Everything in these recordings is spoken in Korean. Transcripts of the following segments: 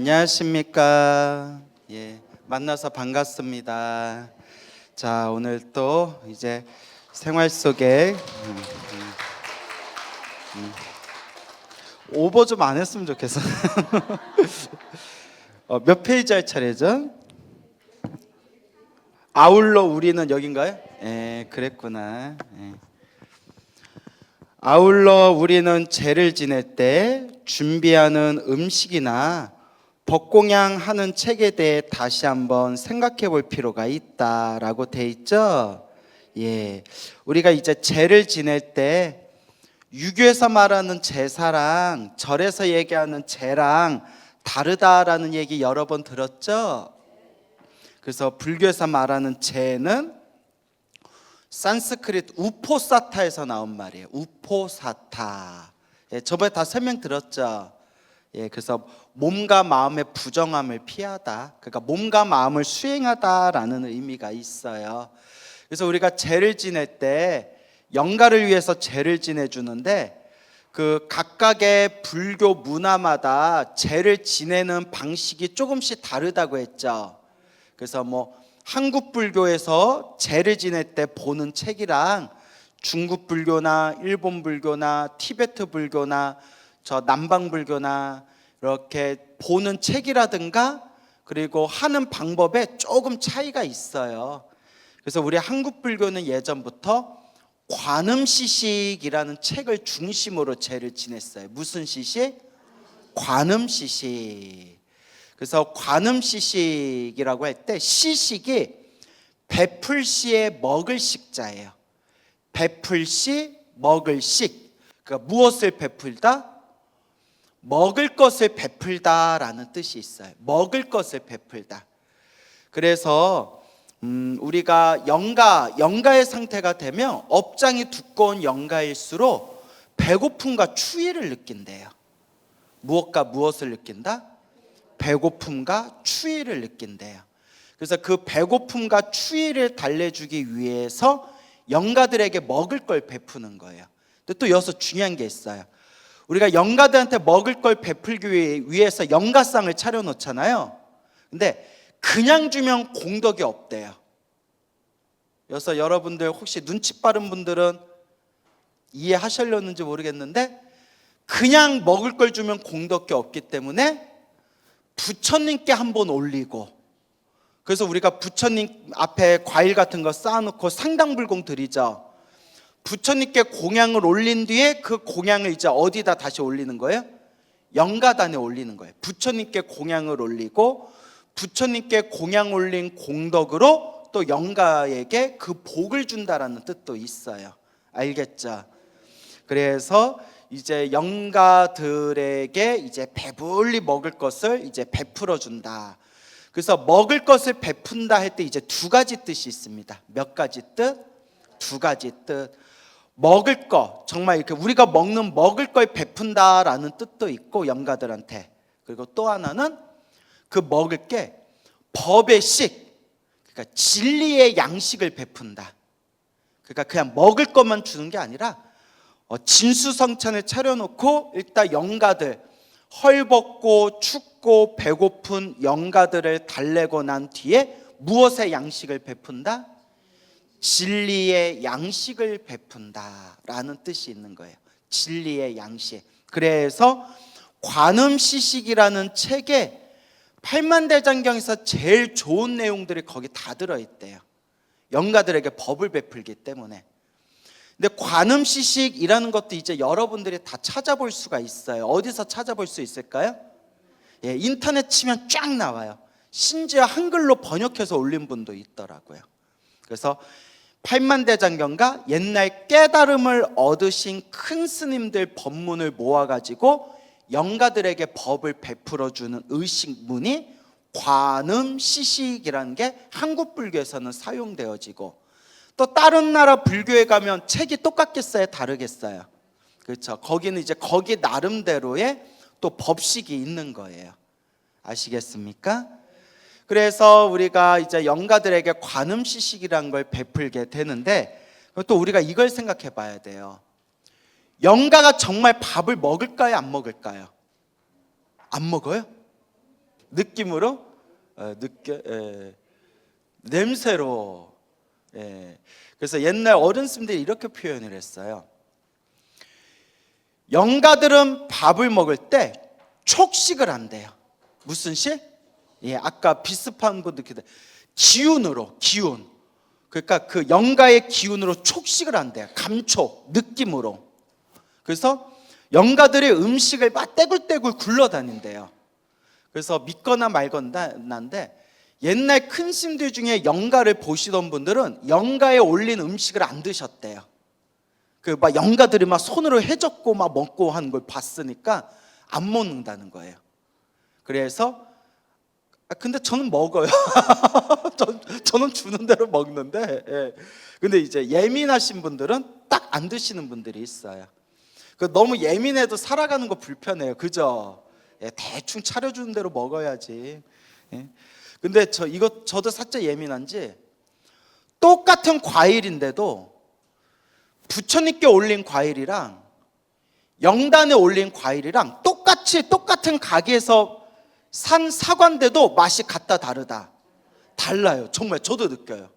안녕하십니까. 만나서 반갑습니다. 자, 오늘 또 이제 생활 속에 오버 좀 안 했으면 좋겠어. 몇 페이지 할 차례죠? 아울러 우리는 여긴가요? 그랬구나. 아울러 우리는 제를 지낼 때 준비하는 음식이나 법공양하는 책에 대해 다시 한번 생각해 볼 필요가 있다라고 돼 있죠. 우리가 이제 제를 지낼 때 유교에서 말하는 제사랑 절에서 얘기하는 제랑 다르다라는 얘기 여러 번 들었죠. 그래서 불교에서 말하는 제는 산스크리트 우포사타에서 나온 말이에요. 우포사타. 저번에 다 설명 들었죠. 그래서 몸과 마음의 부정함을 피하다. 그러니까 몸과 마음을 수행하다라는 의미가 있어요. 그래서 우리가 제를 지낼 때 영가를 위해서 제를 지내주는데 그 각각의 불교 문화마다 제를 지내는 방식이 조금씩 다르다고 했죠. 그래서 한국 불교에서 제를 지낼 때 보는 책이랑 중국 불교나 일본 불교나 티베트 불교나 저 남방 불교나 이렇게 보는 책이라든가 그리고 하는 방법에 조금 차이가 있어요. 그래서 우리 한국 불교는 예전부터 관음시식이라는 책을 중심으로 제를 지냈어요. 무슨 시식? 관음시식. 그래서 관음시식이라고 할 때 시식이 베풀시에 먹을 식자예요. 베풀시 먹을 식. 그러니까 무엇을 베풀다? 먹을 것을 베풀다라는 뜻이 있어요. 먹을 것을 베풀다. 그래서 우리가 영가의 상태가 되면 업장이 두꺼운 영가일수록 배고픔과 추위를 느낀대요. 무엇과 무엇을 느낀다? 배고픔과 추위를 느낀대요. 그래서 그 배고픔과 추위를 달래주기 위해서 영가들에게 먹을 걸 베푸는 거예요. 근데 또 여기서 중요한 게 있어요. 우리가 영가들한테 먹을 걸 베풀기 위해서 영가상을 차려놓잖아요. 근데 그냥 주면 공덕이 없대요. 여기서 여러분들 혹시 눈치 빠른 분들은 이해하시려는지 모르겠는데 그냥 먹을 걸 주면 공덕이 없기 때문에 부처님께 한번 올리고, 그래서 우리가 부처님 앞에 과일 같은 거 쌓아놓고 상당불공 드리죠. 부처님께 공양을 올린 뒤에 그 공양을 이제 어디다 다시 올리는 거예요? 영가단에 올리는 거예요. 부처님께 공양을 올리고 부처님께 공양 올린 공덕으로 또 영가에게 그 복을 준다라는 뜻도 있어요. 알겠죠? 그래서 이제 영가들에게 이제 배불리 먹을 것을 이제 베풀어 준다. 그래서 먹을 것을 베푼다 할 때 이제 두 가지 뜻이 있습니다. 몇 가지 뜻? 두 가지 뜻. 먹을 거, 정말 이렇게 우리가 먹을 걸 베푼다라는 뜻도 있고 영가들한테. 그리고 또 하나는 그 먹을 게 법의 식, 그러니까 진리의 양식을 베푼다. 그러니까 그냥 먹을 것만 주는 게 아니라 진수성찬을 차려놓고 일단 영가들, 헐벗고 춥고 배고픈 영가들을 달래고 난 뒤에 무엇의 양식을 베푼다? 진리의 양식을 베푼다라는 뜻이 있는 거예요. 진리의 양식. 그래서 관음시식이라는 책에 팔만대장경에서 제일 좋은 내용들이 거기 다 들어있대요. 영가들에게 법을 베풀기 때문에. 근데 관음시식이라는 것도 이제 여러분들이 다 찾아볼 수가 있어요. 어디서 찾아볼 수 있을까요? 인터넷 치면 쫙 나와요. 심지어 한글로 번역해서 올린 분도 있더라고요. 그래서 팔만대장경과 옛날 깨달음을 얻으신 큰 스님들 법문을 모아가지고 영가들에게 법을 베풀어주는 의식문이 관음시식이라는 게 한국 불교에서는 사용되어지고, 또 다른 나라 불교에 가면 책이 똑같겠어요? 다르겠어요? 그렇죠. 거기는 이제 거기 나름대로의 또 법식이 있는 거예요. 아시겠습니까? 그래서 우리가 이제 영가들에게 관음시식이라는 걸 베풀게 되는데, 또 우리가 이걸 생각해 봐야 돼요. 영가가 정말 밥을 먹을까요? 안 먹을까요? 안 먹어요? 느낌으로, 냄새로. 그래서 옛날 어른스님들이 이렇게 표현을 했어요. 영가들은 밥을 먹을 때 촉식을 한대요. 무슨 식? 아까 비슷한 분들 기운으로, 기운. 그러니까 그 영가의 기운으로 촉식을 한대요. 감촉, 느낌으로. 그래서 영가들의 음식을 막 떼굴떼굴 굴러다닌대요. 그래서 믿거나 말거나인데 옛날 큰 스님들 중에 영가를 보시던 분들은 영가에 올린 음식을 안 드셨대요. 그 막 영가들이 막 손으로 해젓고 막 먹고 하는 걸 봤으니까 안 먹는다는 거예요. 그래서 근데 저는 먹어요. 저는 주는 대로 먹는데, 근데 이제 예민하신 분들은 딱 안 드시는 분들이 있어요. 너무 예민해도 살아가는 거 불편해요. 그죠? 대충 차려주는 대로 먹어야지. 근데 저도 살짝 예민한지, 똑같은 과일인데도 부처님께 올린 과일이랑 영단에 올린 과일이랑 똑같은 가게에서 산 사과인데도 맛이 같다 다르다. 달라요. 정말 저도 느껴요.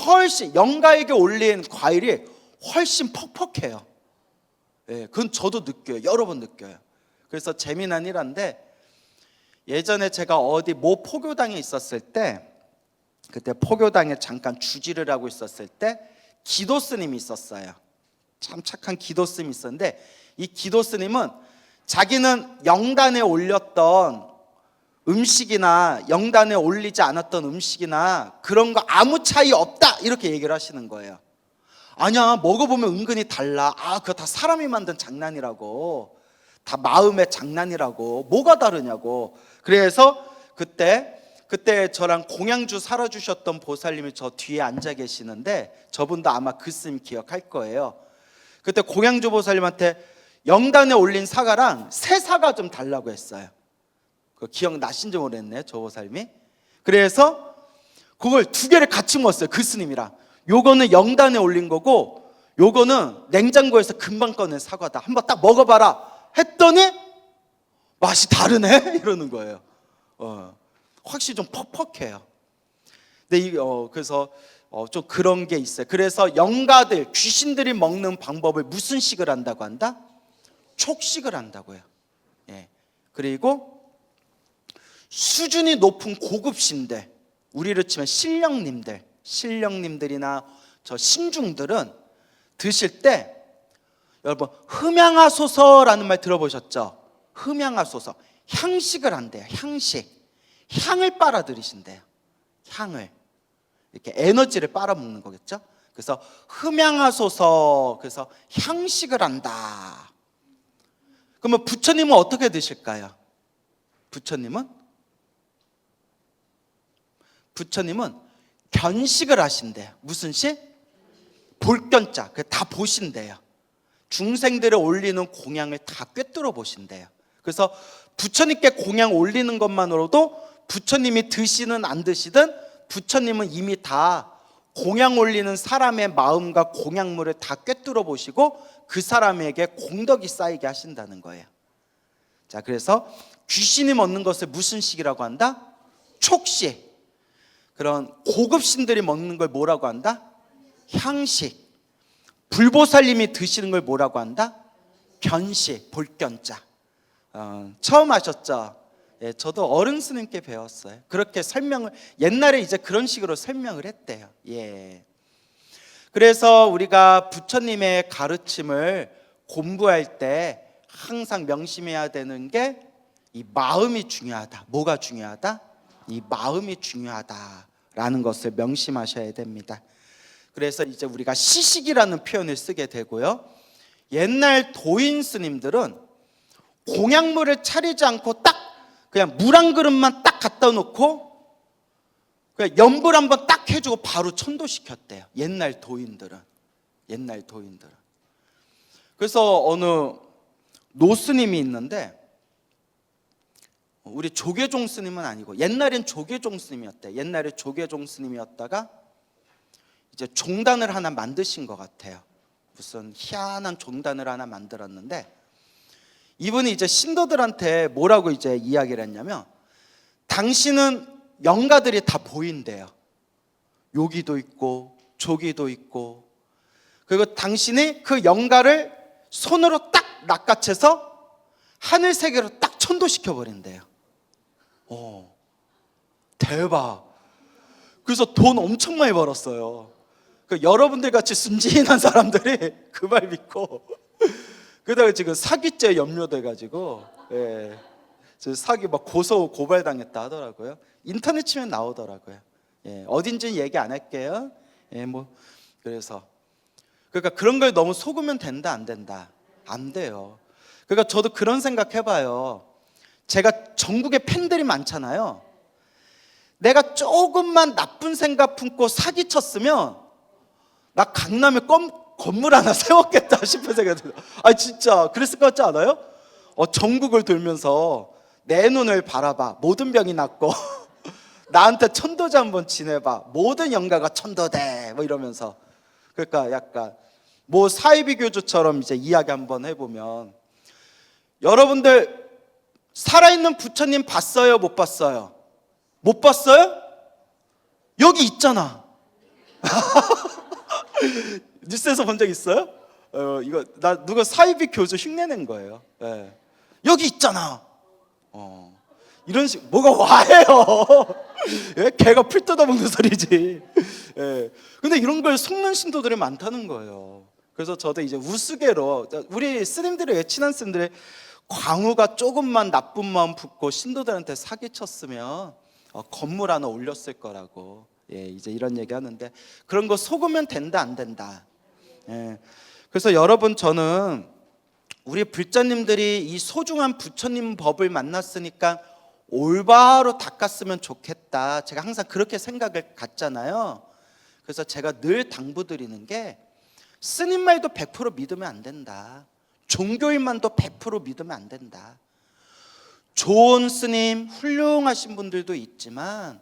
훨씬 영가에게 올린 과일이 훨씬 퍽퍽해요. 그건 저도 느껴요. 여러 번 느껴요. 그래서 재미난 일인데, 예전에 제가 어디 모 포교당에 있었을 때, 그때 포교당에 잠깐 주지를 하고 있었을 때 기도 스님이 있었어요. 참 착한 기도 스님이 있었는데, 이 기도 스님은 자기는 영단에 올렸던 음식이나 영단에 올리지 않았던 음식이나 그런 거 아무 차이 없다 이렇게 얘기를 하시는 거예요. 아니야, 먹어보면 은근히 달라. 그거 다 사람이 만든 장난이라고, 다 마음의 장난이라고, 뭐가 다르냐고. 그래서 그때 저랑 공양주 살아주셨던 보살님이 저 뒤에 앉아 계시는데, 저분도 아마 그 스님 기억할 거예요. 그때 공양주 보살님한테 영단에 올린 사과랑 새 사과 좀 달라고 했어요. 그 기억나신지 모르겠네, 저 보살님이. 그래서 그걸 두 개를 같이 먹었어요, 그 스님이랑. 요거는 영단에 올린 거고, 요거는 냉장고에서 금방 꺼낸 사과다. 한번 딱 먹어봐라 했더니 맛이 다르네 이러는 거예요. 확실히 좀 퍽퍽해요. 근데 그래서 좀 그런 게 있어요. 그래서 영가들, 귀신들이 먹는 방법을 무슨 식을 한다고 한다? 촉식을 한다고요. 그리고 수준이 높은 고급신들, 우리로 치면 신령님들이나 저 신중들은 드실 때, 여러분 흠양하소서라는 말 들어보셨죠? 흠양하소서, 향식을 한대요. 향을 빨아들이신대요. 향을 이렇게 에너지를 빨아먹는 거겠죠? 그래서 흠양하소서, 그래서 향식을 한다. 그러면 부처님은 어떻게 드실까요? 부처님은 견식을 하신대요. 무슨 식? 볼견자. 다 보신대요. 중생들에 올리는 공양을 다 꿰뚫어 보신대요. 그래서 부처님께 공양 올리는 것만으로도 부처님이 드시든 안 드시든 부처님은 이미 다 공양 올리는 사람의 마음과 공양물을 다 꿰뚫어 보시고 그 사람에게 공덕이 쌓이게 하신다는 거예요. 자, 그래서 귀신이 먹는 것을 무슨 식이라고 한다? 촉식. 그런 고급신들이 먹는 걸 뭐라고 한다? 향식. 불보살님이 드시는 걸 뭐라고 한다? 견식, 볼견자. 처음 하셨죠? 저도 어른 스님께 배웠어요. 그렇게 설명을, 옛날에 이제 그런 식으로 설명을 했대요. 그래서 우리가 부처님의 가르침을 공부할 때 항상 명심해야 되는 게 이 마음이 중요하다. 뭐가 중요하다? 이 마음이 중요하다라는 것을 명심하셔야 됩니다. 그래서 이제 우리가 시식이라는 표현을 쓰게 되고요. 옛날 도인 스님들은 공양물을 차리지 않고 딱 그냥 물 한 그릇만 딱 갖다 놓고 그냥 염불 한번 딱 해주고 바로 천도시켰대요. 옛날 도인들은. 그래서 어느 노스님이 있는데, 우리 조계종 스님은 아니고 옛날엔 조계종 스님이었대. 옛날에 조계종 스님이었다가 이제 종단을 하나 만드신 것 같아요. 무슨 희한한 종단을 하나 만들었는데, 이분이 이제 신도들한테 뭐라고 이제 이야기를 했냐면, 당신은 영가들이 다 보인대요. 여기도 있고 저기도 있고. 그리고 당신이 그 영가를 손으로 딱 낚아채서 하늘 세계로 딱 천도시켜 버린대요. 대박. 그래서 돈 엄청 많이 벌었어요. 여러분들 같이 순진한 사람들이 그 말 믿고 그러다가 지금 사기죄 염려돼가지고 사기 막 고발당했다 하더라고요. 인터넷 치면 나오더라고요. 어딘지는 얘기 안 할게요. 그래서 그러니까 그런 걸 너무 속으면 된다 안 된다? 안 돼요. 그러니까 저도 그런 생각 해봐요. 제가 전국에 팬들이 많잖아요. 내가 조금만 나쁜 생각 품고 사기쳤으면 나 강남에 건물 하나 세웠겠다 싶은 생각이 들어요. 진짜 그랬을 것 같지 않아요? 전국을 돌면서 내 눈을 바라봐 모든 병이 낫고 나한테 천도제 한번 지내봐 모든 영가가 천도돼 이러면서. 그러니까 약간 사이비 교주처럼 이제 이야기 한번 해보면, 여러분들 살아있는 부처님 봤어요 못 봤어요? 못 봤어요? 여기 있잖아. 뉴스에서 본 적 있어요? 이거 누가 사이비 교주 흉내낸 거예요. 여기 있잖아. 이런 식 뭐가 와해요. 개가 풀 뜯어먹는 소리지. 근데 이런 걸 속는 신도들이 많다는 거예요. 그래서 저도 이제 우스개로 우리 스님들이 친한 스님들이 광우가 조금만 나쁜 마음 품고 신도들한테 사기쳤으면 건물 하나 올렸을 거라고 이제 이런 얘기 하는데, 그런 거 속으면 된다 안 된다? 그래서 여러분, 저는 우리 불자님들이 이 소중한 부처님 법을 만났으니까 올바로 닦았으면 좋겠다, 제가 항상 그렇게 생각을 갖잖아요. 그래서 제가 늘 당부드리는 게, 스님 말도 100% 믿으면 안 된다. 종교인만도 100% 믿으면 안 된다. 좋은 스님, 훌륭하신 분들도 있지만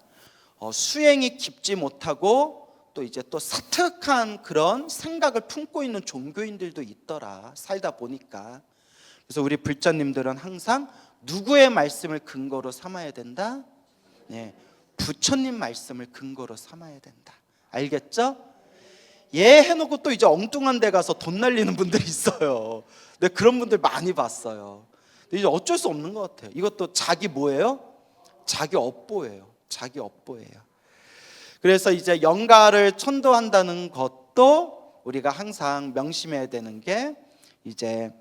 수행이 깊지 못하고 또 사특한 그런 생각을 품고 있는 종교인들도 있더라, 살다 보니까. 그래서 우리 불자님들은 항상 누구의 말씀을 근거로 삼아야 된다? 부처님 말씀을 근거로 삼아야 된다. 알겠죠? 해놓고 또 이제 엉뚱한 데 가서 돈 날리는 분들이 있어요. 근데 그런 분들 많이 봤어요. 근데 이제 어쩔 수 없는 것 같아요. 이것도 자기 뭐예요? 자기 업보예요. 자기 업보예요. 그래서 이제 영가를 천도한다는 것도 우리가 항상 명심해야 되는 게 이제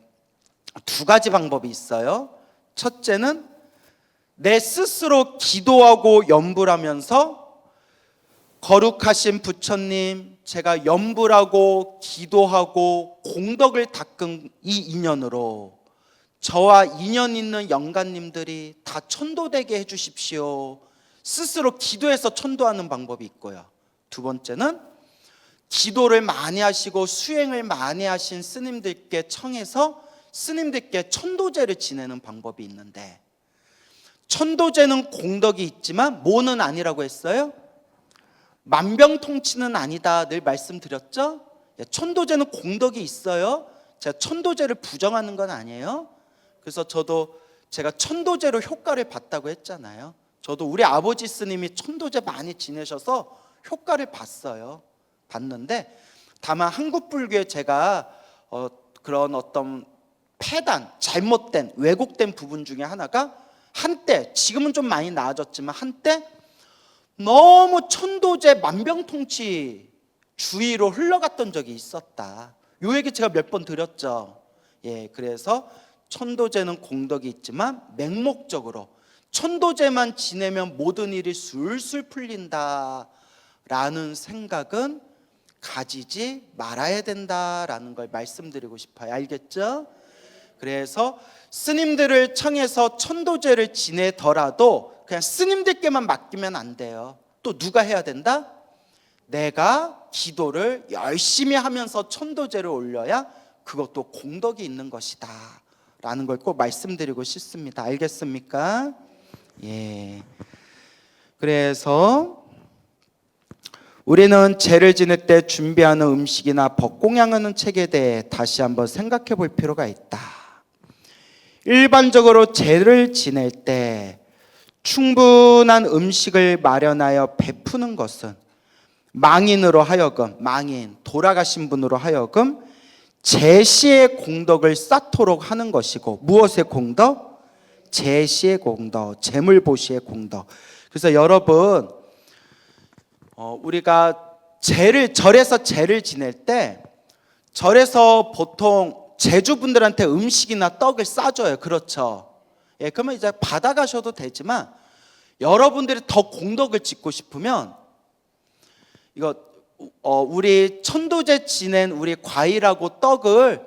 두 가지 방법이 있어요. 첫째는 내 스스로 기도하고 염불하면서, 거룩하신 부처님, 제가 염불하고 기도하고 공덕을 닦은 이 인연으로 저와 인연 있는 영가님들이 다 천도되게 해주십시오. 스스로 기도해서 천도하는 방법이 있고요. 두 번째는 기도를 많이 하시고 수행을 많이 하신 스님들께 청해서 스님들께 천도제를 지내는 방법이 있는데, 천도제는 공덕이 있지만 뭐는 아니라고 했어요? 만병통치는 아니다, 늘 말씀드렸죠? 천도제는 공덕이 있어요. 제가 천도제를 부정하는 건 아니에요. 그래서 제가 천도제로 효과를 봤다고 했잖아요. 저도 우리 아버지 스님이 천도제 많이 지내셔서 효과를 봤는데, 다만 한국 불교에 제가 그런 어떤 폐단, 잘못된, 왜곡된 부분 중에 하나가, 한때, 지금은 좀 많이 나아졌지만 한때 너무 천도제 만병통치 주의로 흘러갔던 적이 있었다. 요 얘기 제가 몇 번 드렸죠. 그래서 천도제는 공덕이 있지만 맹목적으로 천도제만 지내면 모든 일이 술술 풀린다 라는 생각은 가지지 말아야 된다라는 걸 말씀드리고 싶어요. 알겠죠? 그래서 스님들을 청해서 천도제를 지내더라도 그냥 스님들께만 맡기면 안 돼요. 또 누가 해야 된다? 내가 기도를 열심히 하면서 천도제를 올려야 그것도 공덕이 있는 것이다 라는 걸 꼭 말씀드리고 싶습니다. 알겠습니까? 그래서 우리는 제를 지낼 때 준비하는 음식이나 법공양하는 책에 대해 다시 한번 생각해 볼 필요가 있다. 일반적으로 제를 지낼 때 충분한 음식을 마련하여 베푸는 것은 망인으로 하여금, 망인, 돌아가신 분으로 하여금 제시의 공덕을 쌓도록 하는 것이고, 무엇의 공덕? 제시의 공덕, 재물보시의 공덕. 그래서 여러분, 우리가 절에서 제를 지낼 때, 절에서 보통 제주분들한테 음식이나 떡을 싸줘요. 그렇죠? 예, 그러면 이제 받아가셔도 되지만, 여러분들이 더 공덕을 짓고 싶으면 이거 우리 천도제 지낸 우리 과일하고 떡을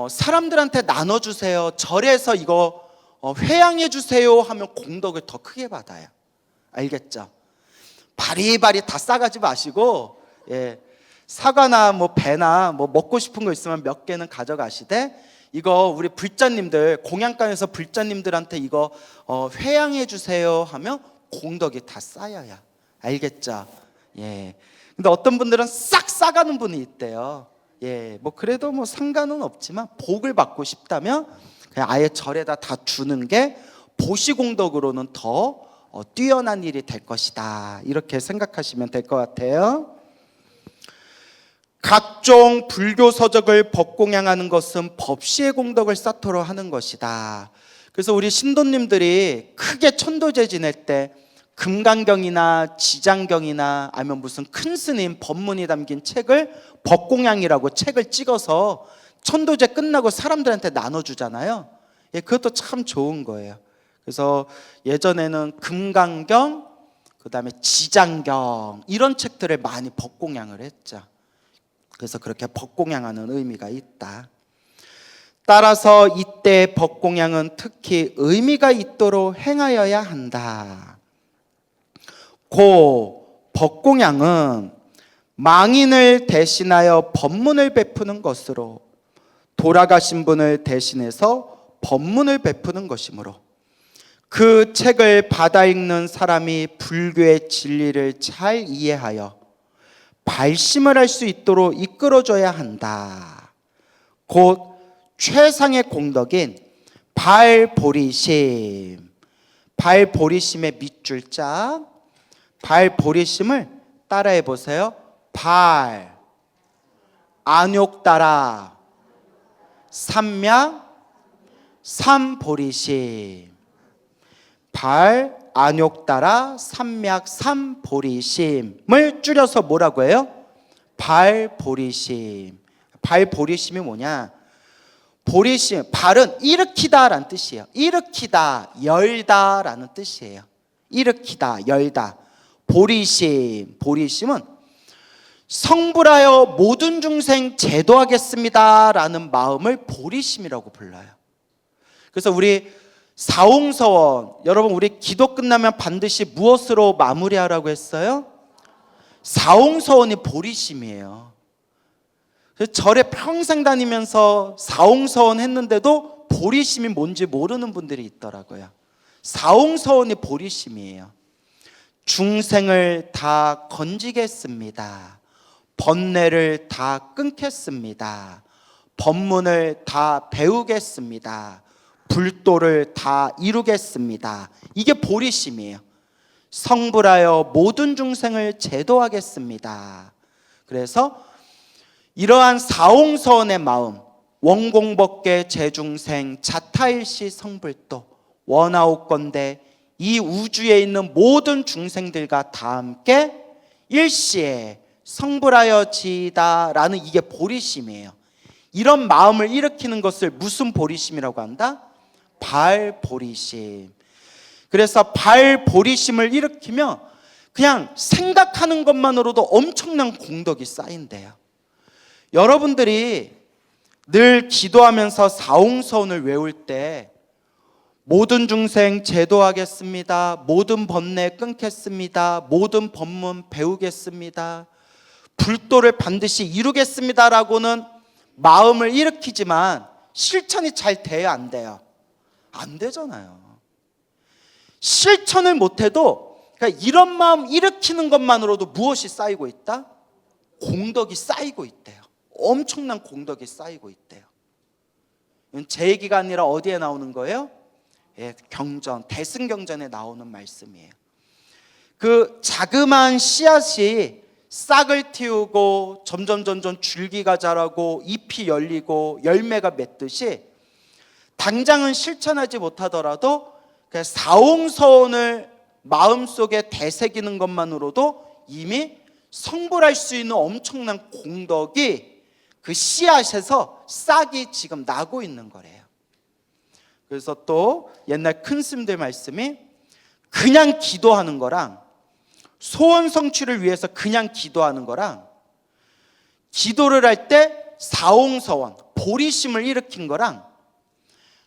사람들한테 나눠주세요. 절에서 이거 회양해 주세요 하면 공덕을 더 크게 받아요. 알겠죠? 바리바리 다 싸가지 마시고, 예, 사과나 뭐 배나 뭐 먹고 싶은 거 있으면 몇 개는 가져가시되, 이거 우리 불자님들, 공양간에서 불자님들한테 이거 회양해 주세요 하면 공덕이 다 쌓여요. 알겠죠? 예. 근데 어떤 분들은 싹 싸가는 분이 있대요. 예. 뭐 그래도 뭐 상관은 없지만 복을 받고 싶다면 그냥 아예 절에다 다 주는 게 보시공덕으로는 더 뛰어난 일이 될 것이다. 이렇게 생각하시면 될 것 같아요. 각종 불교 서적을 법공양하는 것은 법시의 공덕을 쌓도록 하는 것이다. 그래서 우리 신도님들이 크게 천도제 지낼 때 금강경이나 지장경이나 아니면 무슨 큰 스님 법문이 담긴 책을 법공양이라고 책을 찍어서 천도제 끝나고 사람들한테 나눠주잖아요. 예, 그것도 참 좋은 거예요. 그래서 예전에는 금강경, 그 다음에 지장경 이런 책들을 많이 법공양을 했죠. 그래서 그렇게 법공양하는 의미가 있다. 따라서 이때 법공양은 특히 의미가 있도록 행하여야 한다. 고 법공양은 망인을 대신하여 법문을 베푸는 것으로, 돌아가신 분을 대신해서 법문을 베푸는 것이므로 그 책을 받아 읽는 사람이 불교의 진리를 잘 이해하여 발심을 할 수 있도록 이끌어줘야 한다. 곧 최상의 공덕인 발보리심, 발보리심의 밑줄자, 발보리심을 따라해 보세요. 발, 안욕따라, 삼약, 삼보리심. 발, 안욕따라, 삼약, 삼보리심을 줄여서 뭐라고 해요? 발보리심. 발보리심이 뭐냐? 보리심, 발은 일으키다라는 뜻이에요. 일으키다, 열다라는 뜻이에요. 일으키다, 열다. 보리심, 보리심은 성불하여 모든 중생 제도하겠습니다라는 마음을 보리심이라고 불러요. 그래서 우리 사홍서원, 여러분 우리 기도 끝나면 반드시 무엇으로 마무리하라고 했어요? 사홍서원이 보리심이에요. 그래서 절에 평생 다니면서 사홍서원 했는데도 보리심이 뭔지 모르는 분들이 있더라고요. 사홍서원이 보리심이에요. 중생을 다 건지겠습니다. 번뇌를 다 끊겠습니다. 법문을 다 배우겠습니다. 불도를 다 이루겠습니다. 이게 보리심이에요. 성불하여 모든 중생을 제도하겠습니다. 그래서 이러한 사홍서원의 마음, 원공법계 제중생 자타일시 성불도 원하옵건대 이 우주에 있는 모든 중생들과 다 함께 일시에 성불하여 지이다라는 이게 보리심이에요. 이런 마음을 일으키는 것을 무슨 보리심이라고 한다? 발보리심. 그래서 발보리심을 일으키면 그냥 생각하는 것만으로도 엄청난 공덕이 쌓인대요. 여러분들이 늘 기도하면서 사홍서원을 외울 때 모든 중생 제도하겠습니다. 모든 번뇌 끊겠습니다. 모든 법문 배우겠습니다. 불도를 반드시 이루겠습니다라고는 마음을 일으키지만 실천이 잘 돼요, 안 돼요? 안 되잖아요. 실천을 못해도 그러니까 이런 마음 일으키는 것만으로도 무엇이 쌓이고 있다? 공덕이 쌓이고 있대요. 엄청난 공덕이 쌓이고 있대요. 제 얘기가 아니라 어디에 나오는 거예요? 경전, 대승경전에 나오는 말씀이에요. 그 자그마한 씨앗이 싹을 틔우고 점점 줄기가 자라고 잎이 열리고 열매가 맺듯이 당장은 실천하지 못하더라도 사홍서원을 마음속에 되새기는 것만으로도 이미 성불할 수 있는 엄청난 공덕이 그 씨앗에서 싹이 지금 나고 있는 거래요. 그래서 또 옛날 큰 스님들 말씀이 그냥 기도하는 거랑 소원 성취를 위해서 그냥 기도하는 거랑 기도를 할 때 사홍서원, 보리심을 일으킨 거랑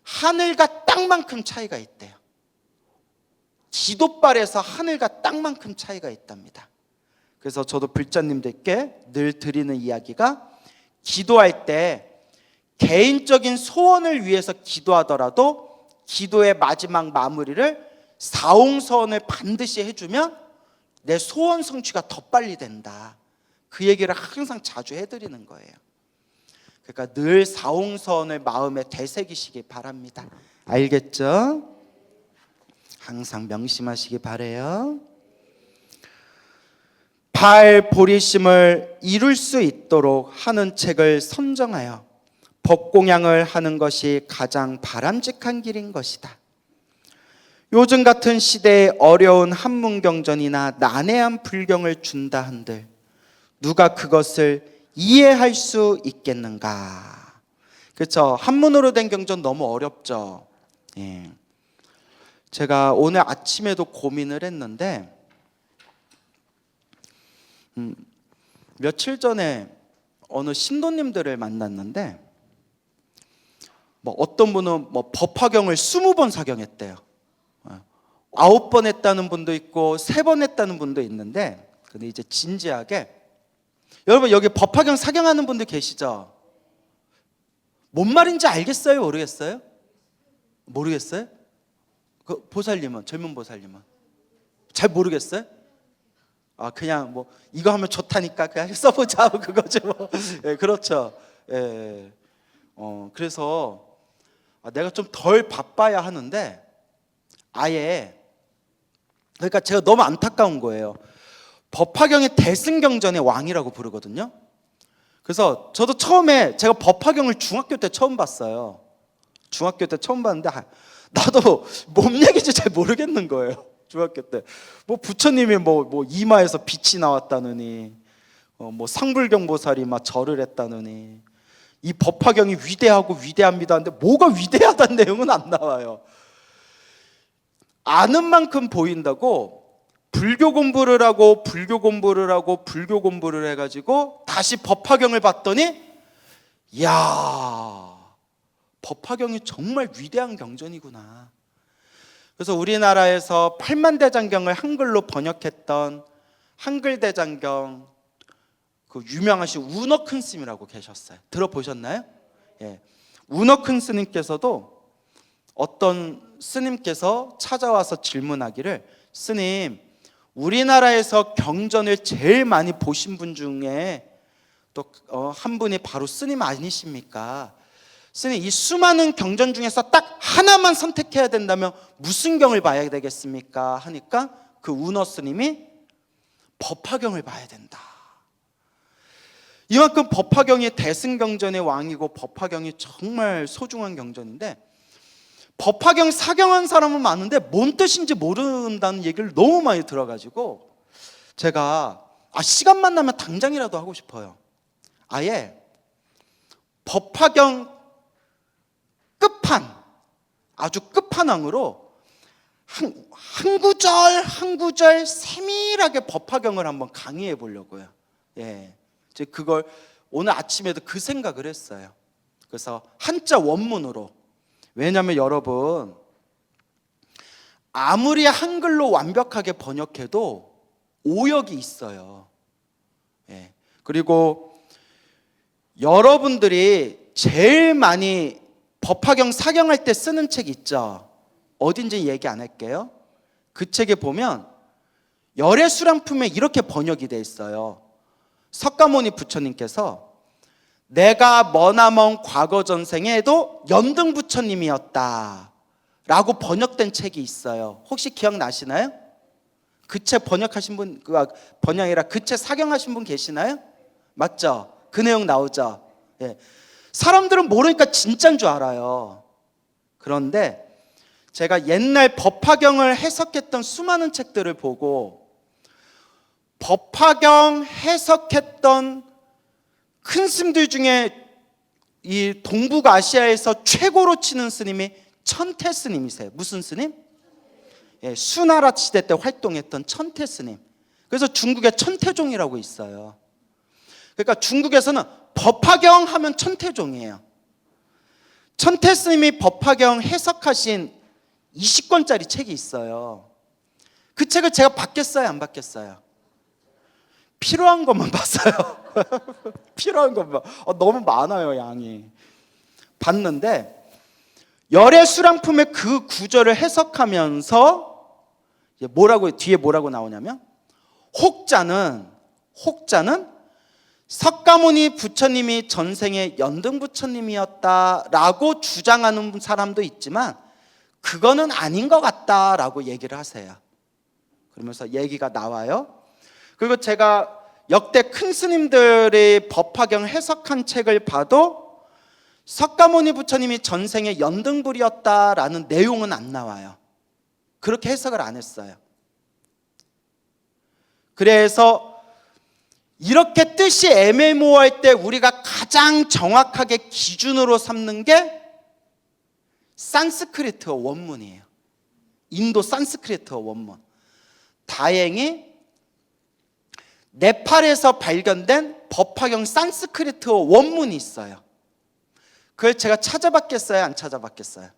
하늘과 땅만큼 차이가 있대요. 기도발에서 하늘과 땅만큼 차이가 있답니다. 그래서 저도 불자님들께 늘 드리는 이야기가 기도할 때 개인적인 소원을 위해서 기도하더라도 기도의 마지막 마무리를 사홍서원을 반드시 해주면 내 소원 성취가 더 빨리 된다. 그 얘기를 항상 자주 해드리는 거예요. 그러니까 늘 사홍서원을 마음에 되새기시기 바랍니다. 알겠죠? 항상 명심하시기 바래요. 보리심을 이룰 수 있도록 하는 책을 선정하여 법공양을 하는 것이 가장 바람직한 길인 것이다. 요즘 같은 시대에 어려운 한문경전이나 난해한 불경을 준다 한들 누가 그것을 이해할 수 있겠는가? 그렇죠? 한문으로 된 경전 너무 어렵죠. 제가 오늘 아침에도 고민을 했는데 며칠 전에 어느 신도님들을 만났는데 어떤 분은 법화경을 20번 사경했대요. 9번 했다는 분도 있고 3번 했다는 분도 있는데, 근데 이제 진지하게 여러분 여기 법화경 사경하는 분들 계시죠? 뭔 말인지 알겠어요? 모르겠어요? 모르겠어요? 그 보살님은, 젊은 보살님은 잘 모르겠어요? 그냥 이거 하면 좋다니까 그냥 써보자 그거죠. 그렇죠. 그래서 내가 좀 덜 바빠야 하는데 아예, 그러니까 제가 너무 안타까운 거예요. 법화경의 대승경전의 왕이라고 부르거든요. 그래서 저도 처음에 제가 법화경을 중학교 때 처음 봤어요. 중학교 때 처음 봤는데 나도 뭔 얘기인지 잘 모르겠는 거예요. 중학교 때 부처님이 이마에서 빛이 나왔다느니 상불경 보살이 막 절을 했다느니 이 법화경이 위대하고 위대합니다 하는데 뭐가 위대하다는 내용은 안 나와요. 아는 만큼 보인다고 불교 공부를 하고 불교 공부를 해가지고 다시 법화경을 봤더니 이야, 법화경이 정말 위대한 경전이구나. 그래서 우리나라에서 팔만대장경을 한글로 번역했던 한글대장경 그 유명하신 운어 큰 스님이라고 계셨어요. 들어보셨나요? 운어 큰 스님께서도 어떤 스님께서 찾아와서 질문하기를, 스님, 우리나라에서 경전을 제일 많이 보신 분 중에 또 한 분이 바로 스님 아니십니까? 스님, 이 수많은 경전 중에서 딱 하나만 선택해야 된다면 무슨 경을 봐야 되겠습니까? 하니까 그 운어 스님이 법화경을 봐야 된다. 이만큼 법화경이 대승경전의 왕이고 법화경이 정말 소중한 경전인데, 법화경 사경한 사람은 많은데 뭔 뜻인지 모른다는 얘기를 너무 많이 들어가지고 제가 시간만 나면 당장이라도 하고 싶어요. 아예 법화경 아주 끝판왕으로 한 구절 한 구절 세밀하게 법화경을 한번 강의해 보려고요. 그걸 오늘 아침에도 그 생각을 했어요. 그래서 한자 원문으로. 왜냐하면 여러분, 아무리 한글로 완벽하게 번역해도 오역이 있어요. 그리고 여러분들이 제일 많이 법화경 사경할 때 쓰는 책 있죠? 어딘지 얘기 안 할게요. 그 책에 보면 열애수량품에 이렇게 번역이 돼 있어요. 석가모니 부처님께서 내가 머나먼 과거 전생에도 연등 부처님이었다 라고 번역된 책이 있어요. 혹시 기억나시나요? 그 책 번역하신 분, 번역이라 그 책 사경하신 분 계시나요? 맞죠? 그 내용 나오죠? 예. 사람들은 모르니까 진짜인 줄 알아요. 그런데 제가 옛날 법화경을 해석했던 수많은 책들을 보고 법화경 해석했던 큰 스님들 중에 이 동북아시아에서 최고로 치는 스님이 천태 스님이세요. 무슨 스님? 예, 수나라 시대 때 활동했던 천태 스님. 그래서 중국에 천태종이라고 있어요. 그러니까 중국에서는 법화경 하면 천태종이에요. 천태 스님이 법화경 해석하신 20권짜리 책이 있어요. 그 책을 제가 받겠어요, 안 받겠어요? 필요한 것만 봤어요. 필요한 것만. 너무 많아요, 양이. 봤는데 열애 수랑품의 그 구절을 해석하면서 뒤에 뭐라고 나오냐면 혹자는 석가모니 부처님이 전생에 연등 부처님이었다라고 주장하는 사람도 있지만 그거는 아닌 것 같다라고 얘기를 하세요. 그러면서 얘기가 나와요. 그리고 제가 역대 큰 스님들의 법화경 해석한 책을 봐도 석가모니 부처님이 전생에 연등불이었다라는 내용은 안 나와요. 그렇게 해석을 안 했어요. 그래서 이렇게 뜻이 애매모호할 때 우리가 가장 정확하게 기준으로 삼는 게 산스크리트어 원문이에요. 인도 산스크리트어 원문. 다행히 네팔에서 발견된 법화경 산스크리트어 원문이 있어요. 그걸 제가 찾아봤겠어요, 안 찾아봤겠어요?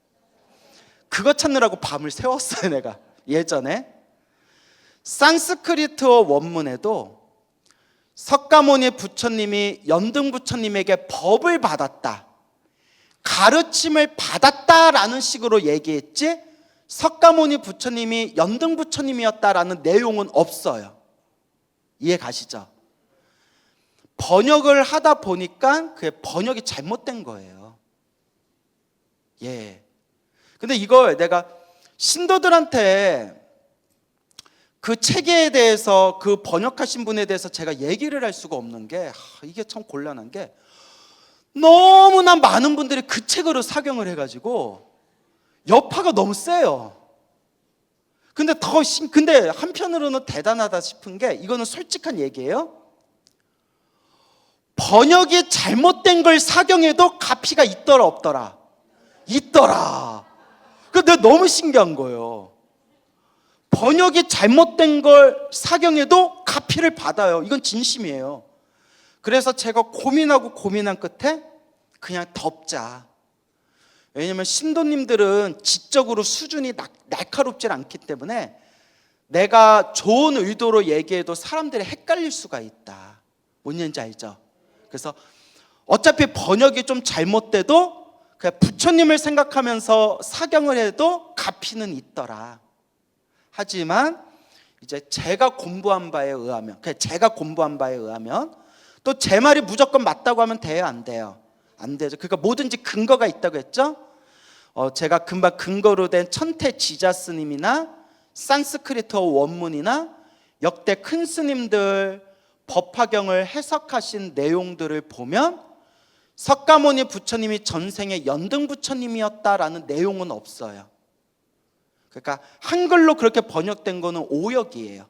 그거 찾느라고 밤을 새웠어요, 내가 예전에. 산스크리트어 원문에도 석가모니 부처님이 연등 부처님에게 법을 받았다, 가르침을 받았다라는 식으로 얘기했지 석가모니 부처님이 연등 부처님이었다라는 내용은 없어요. 이해 가시죠? 번역을 하다 보니까 그 번역이 잘못된 거예요. 예. 근데 이걸 내가 신도들한테 그 책에 대해서 그 번역하신 분에 대해서 제가 얘기를 할 수가 없는 게 이게 참 곤란한 게 너무나 많은 분들이 그 책으로 사경을 해가지고 여파가 너무 세요. 근데 한편으로는 대단하다 싶은 게 이거는 솔직한 얘기예요. 번역이 잘못된 걸 사경해도 가피가 있더라 없더라? 있더라. 근데 너무 신기한 거예요. 번역이 잘못된 걸 사경해도 가피를 받아요. 이건 진심이에요. 그래서 제가 고민한 끝에 그냥 덮자. 왜냐면 신도님들은 지적으로 수준이 날카롭지 않기 때문에 내가 좋은 의도로 얘기해도 사람들이 헷갈릴 수가 있다. 뭔 얘기인지 알죠? 그래서 어차피 번역이 좀 잘못돼도 그냥 부처님을 생각하면서 사경을 해도 가피는 있더라. 하지만 이제 제가 공부한 바에 의하면 또 제 말이 무조건 맞다고 하면 돼요, 안 돼요? 안 되죠. 그러니까 뭐든지 근거가 있다고 했죠. 제가 금방 근거로 된 천태 지자 스님이나 산스크리트어 원문이나 역대 큰 스님들 법화경을 해석하신 내용들을 보면 석가모니 부처님이 전생에 연등 부처님이었다라는 내용은 없어요. 그러니까 한글로 그렇게 번역된 거는 오역이에요.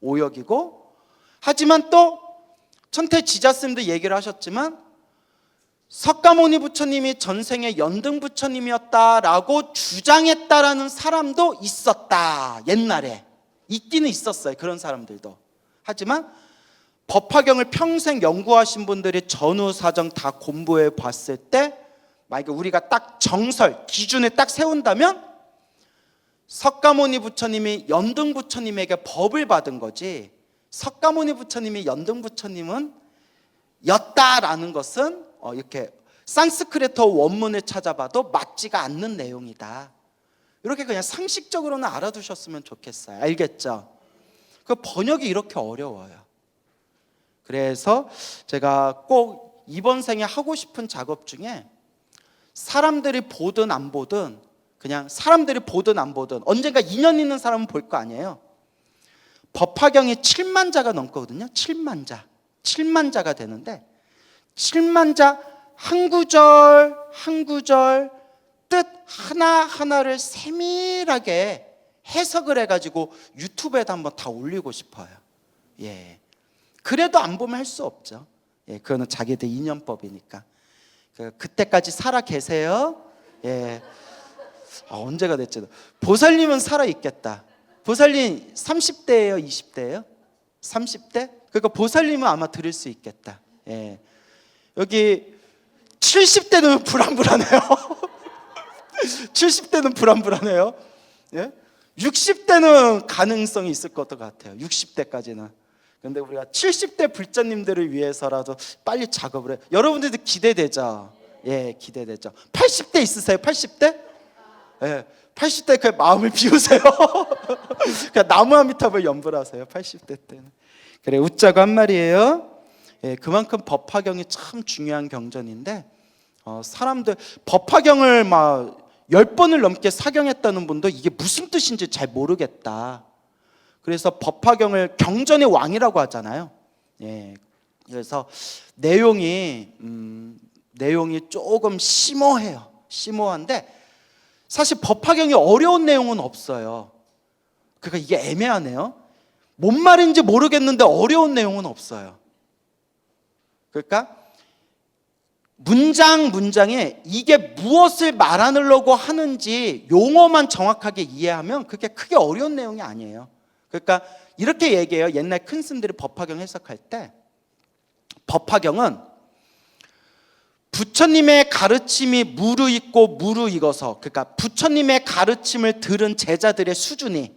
오역이고, 하지만 또 천태 지자 스님도 얘기를 하셨지만 석가모니 부처님이 전생에 연등 부처님이었다라고 주장했다라는 사람도 있었다. 옛날에 있기는 있었어요, 그런 사람들도. 하지만 법화경을 평생 연구하신 분들이 전후 사정 다 공부해 봤을 때 만약에 우리가 딱 정설, 기준을 딱 세운다면 석가모니 부처님이 연등 부처님에게 법을 받은 거지 석가모니 부처님이 연등 부처님은 였다라는 것은 이렇게 산스크리트어 원문을 찾아봐도 맞지가 않는 내용이다. 이렇게 그냥 상식적으로는 알아두셨으면 좋겠어요. 알겠죠? 그 번역이 이렇게 어려워요. 그래서 제가 꼭 이번 생에 하고 싶은 작업 중에 사람들이 보든 안 보든 그냥 사람들이 보든 안 보든 언젠가 인연 있는 사람은 볼 거 아니에요. 법화경이 7만 자가 넘거든요. 7만 자. 7만 자가 되는데 7만 자 한 구절 한 구절 뜻 하나하나를 세밀하게 해석을 해가지고 유튜브에다 한번 다 올리고 싶어요. 예. 그래도 안 보면 할 수 없죠. 예, 그거는 자기들 인연법이니까. 그때까지 살아 계세요. 예. 언제가 됐지? 보살님은 살아 있겠다. 보살님 30대예요, 20대예요? 30대? 그러니까 보살님은 아마 들을 수 있겠다. 예. 여기 70대는 불안불안해요. 70대는 불안불안해요. 예? 60대는 가능성이 있을 것 같아요. 60대까지는. 근데 우리가 70대 불자님들을 위해서라도 빨리 작업을 해요. 여러분들도 기대되죠? 예, 기대되죠. 80대 있으세요? 80대? 예, 80대 그 마음을 비우세요. 그냥 나무 아미탑을 염불하세요. 80대 때는. 그래, 웃자고 한 말이에요. 예, 그만큼 법화경이 참 중요한 경전인데 사람들 법화경을 막 10번을 넘게 사경했다는 분도 이게 무슨 뜻인지 잘 모르겠다. 그래서 법화경을 경전의 왕이라고 하잖아요. 예, 그래서 내용이 조금 심오해요. 심오한데 사실 법화경이 어려운 내용은 없어요. 그러니까 이게 애매하네요. 뭔 말인지 모르겠는데 어려운 내용은 없어요. 그러니까 문장에 이게 무엇을 말하려고 하는지 용어만 정확하게 이해하면 그게 크게 어려운 내용이 아니에요. 그러니까 이렇게 얘기해요. 옛날 큰 스님들이 법화경 해석할 때 법화경은 부처님의 가르침이 무르익고 무르익어서, 그러니까 부처님의 가르침을 들은 제자들의 수준이,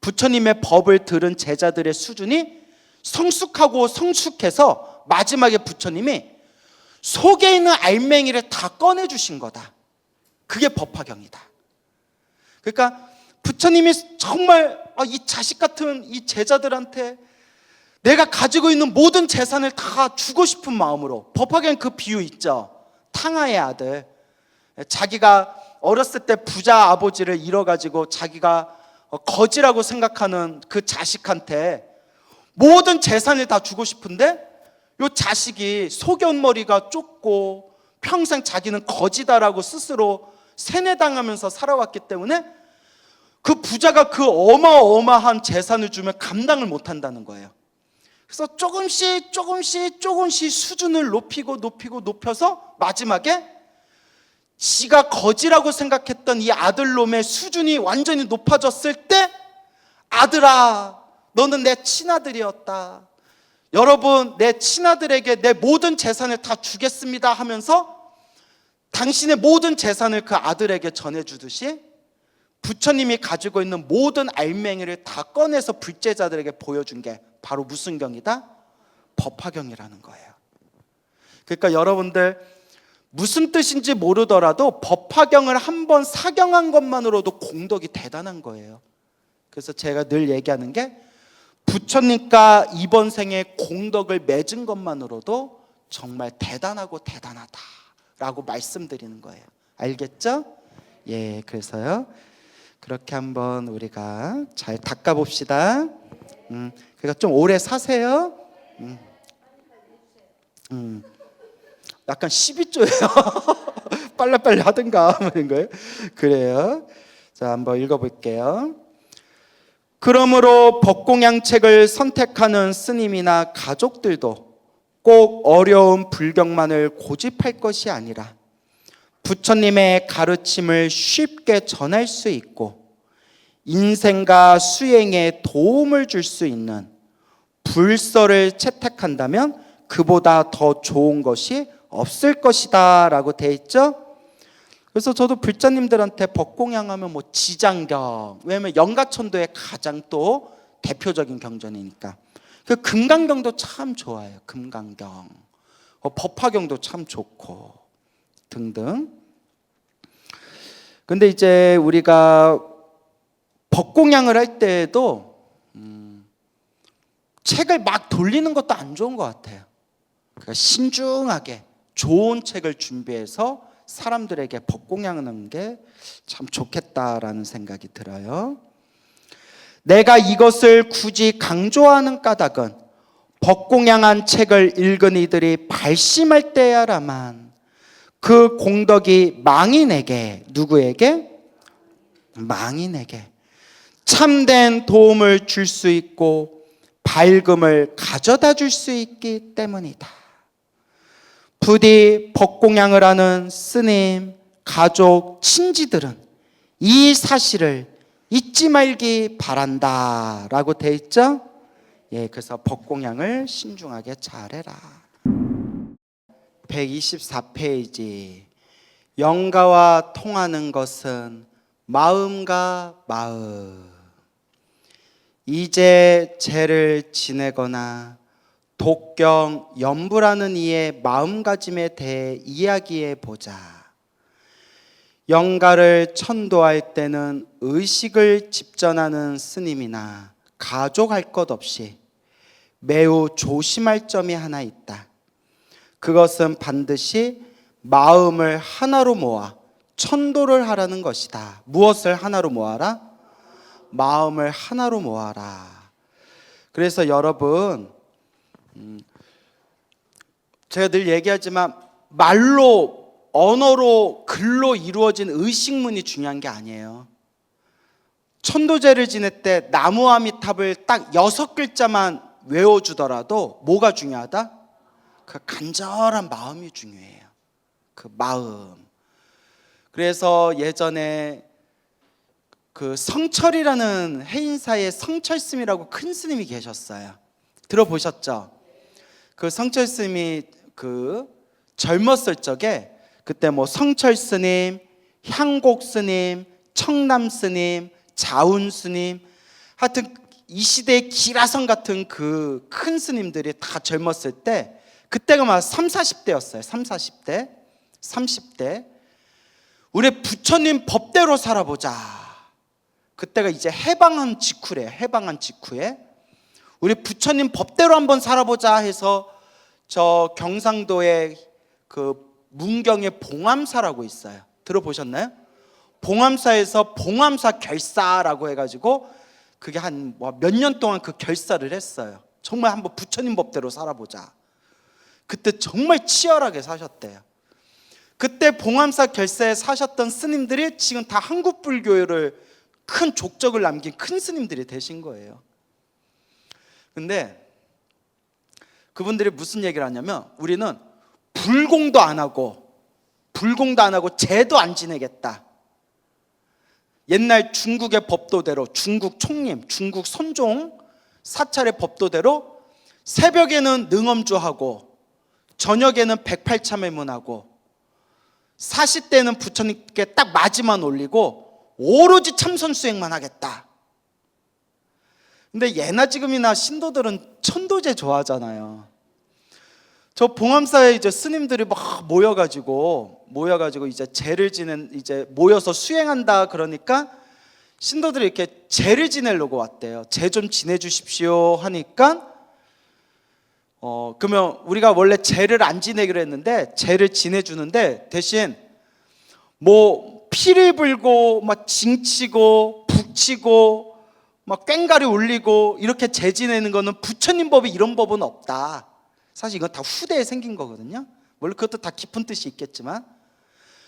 부처님의 법을 들은 제자들의 수준이 성숙하고 성숙해서 마지막에 부처님이 속에 있는 알맹이를 다 꺼내주신 거다. 그게 법화경이다. 그러니까 부처님이 정말 이 자식 같은 이 제자들한테 내가 가지고 있는 모든 재산을 다 주고 싶은 마음으로, 법화경 그 비유 있죠. 탕하의 아들, 자기가 어렸을 때 부자 아버지를 잃어가지고 자기가 거지라고 생각하는 그 자식한테 모든 재산을 다 주고 싶은데 이 자식이 소견머리가 좁고 평생 자기는 거지다라고 스스로 세뇌당하면서 살아왔기 때문에 그 부자가 그 어마어마한 재산을 주면 감당을 못한다는 거예요. 그래서 조금씩 수준을 높여서 마지막에 지가 거지라고 생각했던 이 아들놈의 수준이 완전히 높아졌을 때, 아들아, 너는 내 친아들이었다. 여러분, 내 친아들에게 내 모든 재산을 다 주겠습니다 하면서 당신의 모든 재산을 그 아들에게 전해주듯이 부처님이 가지고 있는 모든 알맹이를 다 꺼내서 불제자들에게 보여준 게 바로 무슨 경이다? 법화경이라는 거예요. 그러니까 여러분들 무슨 뜻인지 모르더라도 법화경을 한번 사경한 것만으로도 공덕이 대단한 거예요. 그래서 제가 늘 얘기하는 게 부처님과 이번 생에 공덕을 맺은 것만으로도 정말 대단하고 대단하다라고 말씀드리는 거예요. 알겠죠? 예, 그래서요. 그렇게 한번 우리가 잘 닦아봅시다. 그러니까 좀 오래 사세요. 약간 12조예요. 빨리빨리 하든가 하는 거예요. 그래요. 자, 한번 읽어볼게요. 그러므로 법공양책을 선택하는 스님이나 가족들도 꼭 어려운 불경만을 고집할 것이 아니라 부처님의 가르침을 쉽게 전할 수 있고 인생과 수행에 도움을 줄 수 있는 불서를 채택한다면 그보다 더 좋은 것이 없을 것이다 라고 되어 있죠. 그래서 저도 불자님들한테 법공양하면 뭐 지장경, 왜냐면 영가천도의 가장 또 대표적인 경전이니까 그 금강경도 참 좋아요. 금강경, 법화경도 참 좋고 등등. 근데 이제 우리가 법공양을 할 때에도 책을 막 돌리는 것도 안 좋은 것 같아요. 그러니까 신중하게 좋은 책을 준비해서 사람들에게 법공양하는 게 참 좋겠다라는 생각이 들어요. 내가 이것을 굳이 강조하는 까닭은 법공양한 책을 읽은 이들이 발심할 때야라만 그 공덕이 망인에게, 누구에게? 망인에게 참된 도움을 줄 수 있고 밝음을 가져다 줄 수 있기 때문이다. 부디 법공양을 하는 스님, 가족, 친지들은 이 사실을 잊지 말기 바란다 라고 돼 있죠? 예, 그래서 법공양을 신중하게 잘해라. 124페이지. 영가와 통하는 것은 마음과 마음. 이제 제를 지내거나 독경, 염불하는 이의 마음가짐에 대해 이야기해 보자. 영가를 천도할 때는 의식을 집전하는 스님이나 가족할 것 없이 매우 조심할 점이 하나 있다. 그것은 반드시 마음을 하나로 모아 천도를 하라는 것이다. 무엇을 하나로 모아라? 마음을 하나로 모아라. 그래서 여러분, 제가 늘 얘기하지만 말로, 언어로, 글로 이루어진 의식문이 중요한 게 아니에요. 천도제를 지낼 때 나무아미탑을 딱 6글자만 외워주더라도 뭐가 중요하다? 그 간절한 마음이 중요해요. 그 마음. 그래서 예전에 그 성철이라는 해인사의 성철스님이라고 큰 스님이 계셨어요. 들어보셨죠? 그 성철스님이 그 젊었을 적에 그때 뭐 성철스님, 향곡스님, 청남스님, 자운스님, 하여튼 이 시대의 기라성 같은 그 큰 스님들이 다 젊었을 때, 그때가 막 30, 40대였어요. 30, 40대, 30대. 우리 부처님 법대로 살아보자. 그때가 이제 해방한 직후래요. 해방한 직후에 우리 부처님 법대로 한번 살아보자 해서 저 경상도에 그 문경에 봉암사라고 있어요. 들어보셨나요? 봉암사에서 봉암사 결사라고 해가지고 그게 한 몇 년 동안 그 결사를 했어요. 정말 한번 부처님 법대로 살아보자. 그때 정말 치열하게 사셨대요. 그때 봉암사 결사에 사셨던 스님들이 지금 다 한국 불교를 큰 족적을 남긴 큰 스님들이 되신 거예요. 근데 그분들이 무슨 얘기를 하냐면, 우리는 불공도 안 하고 제도 안 지내겠다. 옛날 중국의 법도대로, 중국 총림, 중국 선종 사찰의 법도대로 새벽에는 능엄주하고 저녁에는 108참회문하고 40대는 부처님께 딱 맞이만 올리고 오로지 참선수행만 하겠다. 근데 예나 지금이나 신도들은 천도제 좋아하잖아요. 저 봉암사에 이제 스님들이 막 모여가지고 이제 제를 이제 모여서 수행한다 그러니까 신도들이 이렇게 제를 지내려고 왔대요. 제 좀 지내주십시오 하니까 그러면 우리가 원래 제를 안 지내기로 했는데 제를 지내주는데 대신 뭐 피를 불고 막 징치고 북치고 막 꽹가리 울리고 이렇게 제 지내는 거는 부처님 법에 이런 법은 없다. 사실 이건 다 후대에 생긴 거거든요. 물론 그것도 다 깊은 뜻이 있겠지만,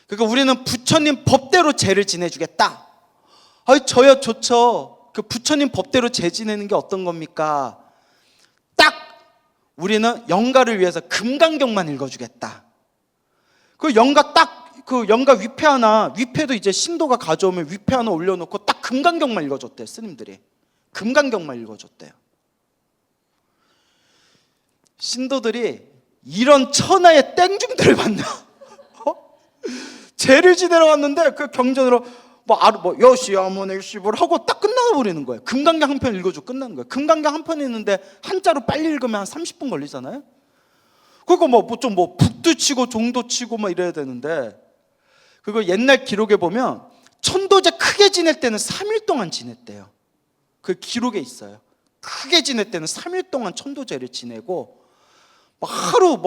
그러니까 우리는 부처님 법대로 제를 지내주겠다. 저야 좋죠. 그 부처님 법대로 제 지내는 게 어떤 겁니까? 딱 우리는 영가를 위해서 금강경만 읽어주겠다. 그 영가 위패 하나, 위패도 이제 신도가 가져오면 위패 하나 올려놓고 딱 금강경만 읽어줬대요. 스님들이 금강경만 읽어줬대요. 신도들이 이런 천하의 땡중들을 만나. 제를 지내러 왔는데 그 경전으로 여시야모네 시불 하고 딱 끝나버리는 거예요. 금강경 한 편 읽어주고 끝나는 거예요. 금강경 한 편 있는데 한자로 빨리 읽으면 한 30분 걸리잖아요. 그거 좀 북도 치고 종도 치고 막 이래야 되는데, 그거 옛날 기록에 보면 천도제 크게 지낼 때는 3일 동안 지냈대요. 그 기록에 있어요. 크게 지낼 때는 3일 동안 천도제를 지내고 하루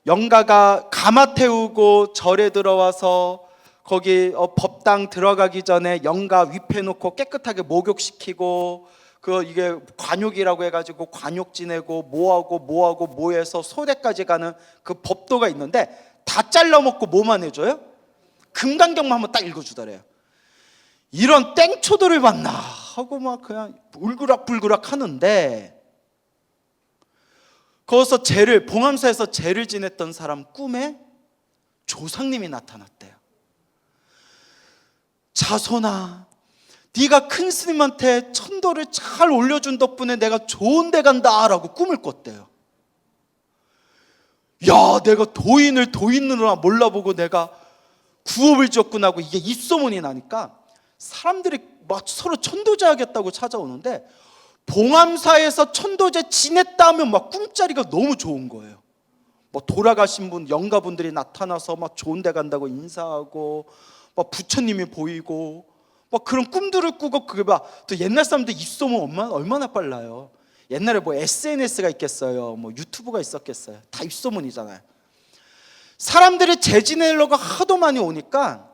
영가가 가마 태우고 절에 들어와서 거기 법당 들어가기 전에 영가 위패 놓고 깨끗하게 목욕시키고, 이게 관욕이라고 해가지고 관욕 지내고 뭐하고 뭐해서 소대까지 가는 그 법도가 있는데, 다 잘라먹고 뭐만 해줘요? 금강경만 한번 딱 읽어주더래요. 이런 땡초들을 봤나 하고 막 그냥 울그락불그락 하는데, 거기서 봉암사에서 제를 지냈던 사람 꿈에 조상님이 나타났대요. 자손아, 네가 큰 스님한테 천도를 잘 올려준 덕분에 내가 좋은 데 간다 라고 꿈을 꿨대요. 야, 내가 도인으로 몰라보고 내가 구업을 지었구나 하고 이게 입소문이 나니까 사람들이 막 서로 천도제 하겠다고 찾아오는데, 봉암사에서 천도제 지냈다 하면 막 꿈자리가 너무 좋은 거예요. 뭐 돌아가신 분, 영가분들이 나타나서 막 좋은 데 간다고 인사하고, 막 부처님이 보이고, 막 그런 꿈들을 꾸고, 그게 막 또 옛날 사람들 입소문 얼마나 빨라요. 옛날에 뭐 SNS가 있겠어요, 뭐 유튜브가 있었겠어요. 다 입소문이잖아요. 사람들이 제 지내려고 하도 많이 오니까,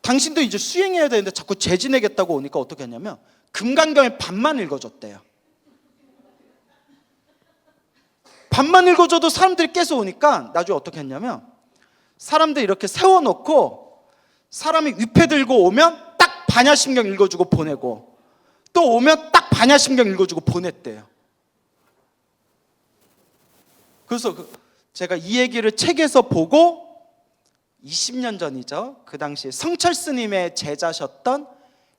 당신도 이제 수행해야 되는데 자꾸 제 지내겠다고 오니까 어떻게 했냐면 금강경에 반만 읽어줬대요. 반만 읽어줘도 사람들이 깨서 오니까 나중에 어떻게 했냐면, 사람들 이렇게 세워놓고 사람이 위패 들고 오면 딱 반야심경 읽어주고 보내고, 또 오면 딱 반야심경 읽어주고 보냈대요. 그래서 제가 이 얘기를 책에서 보고 20년 전이죠. 그 당시 성철 스님의 제자셨던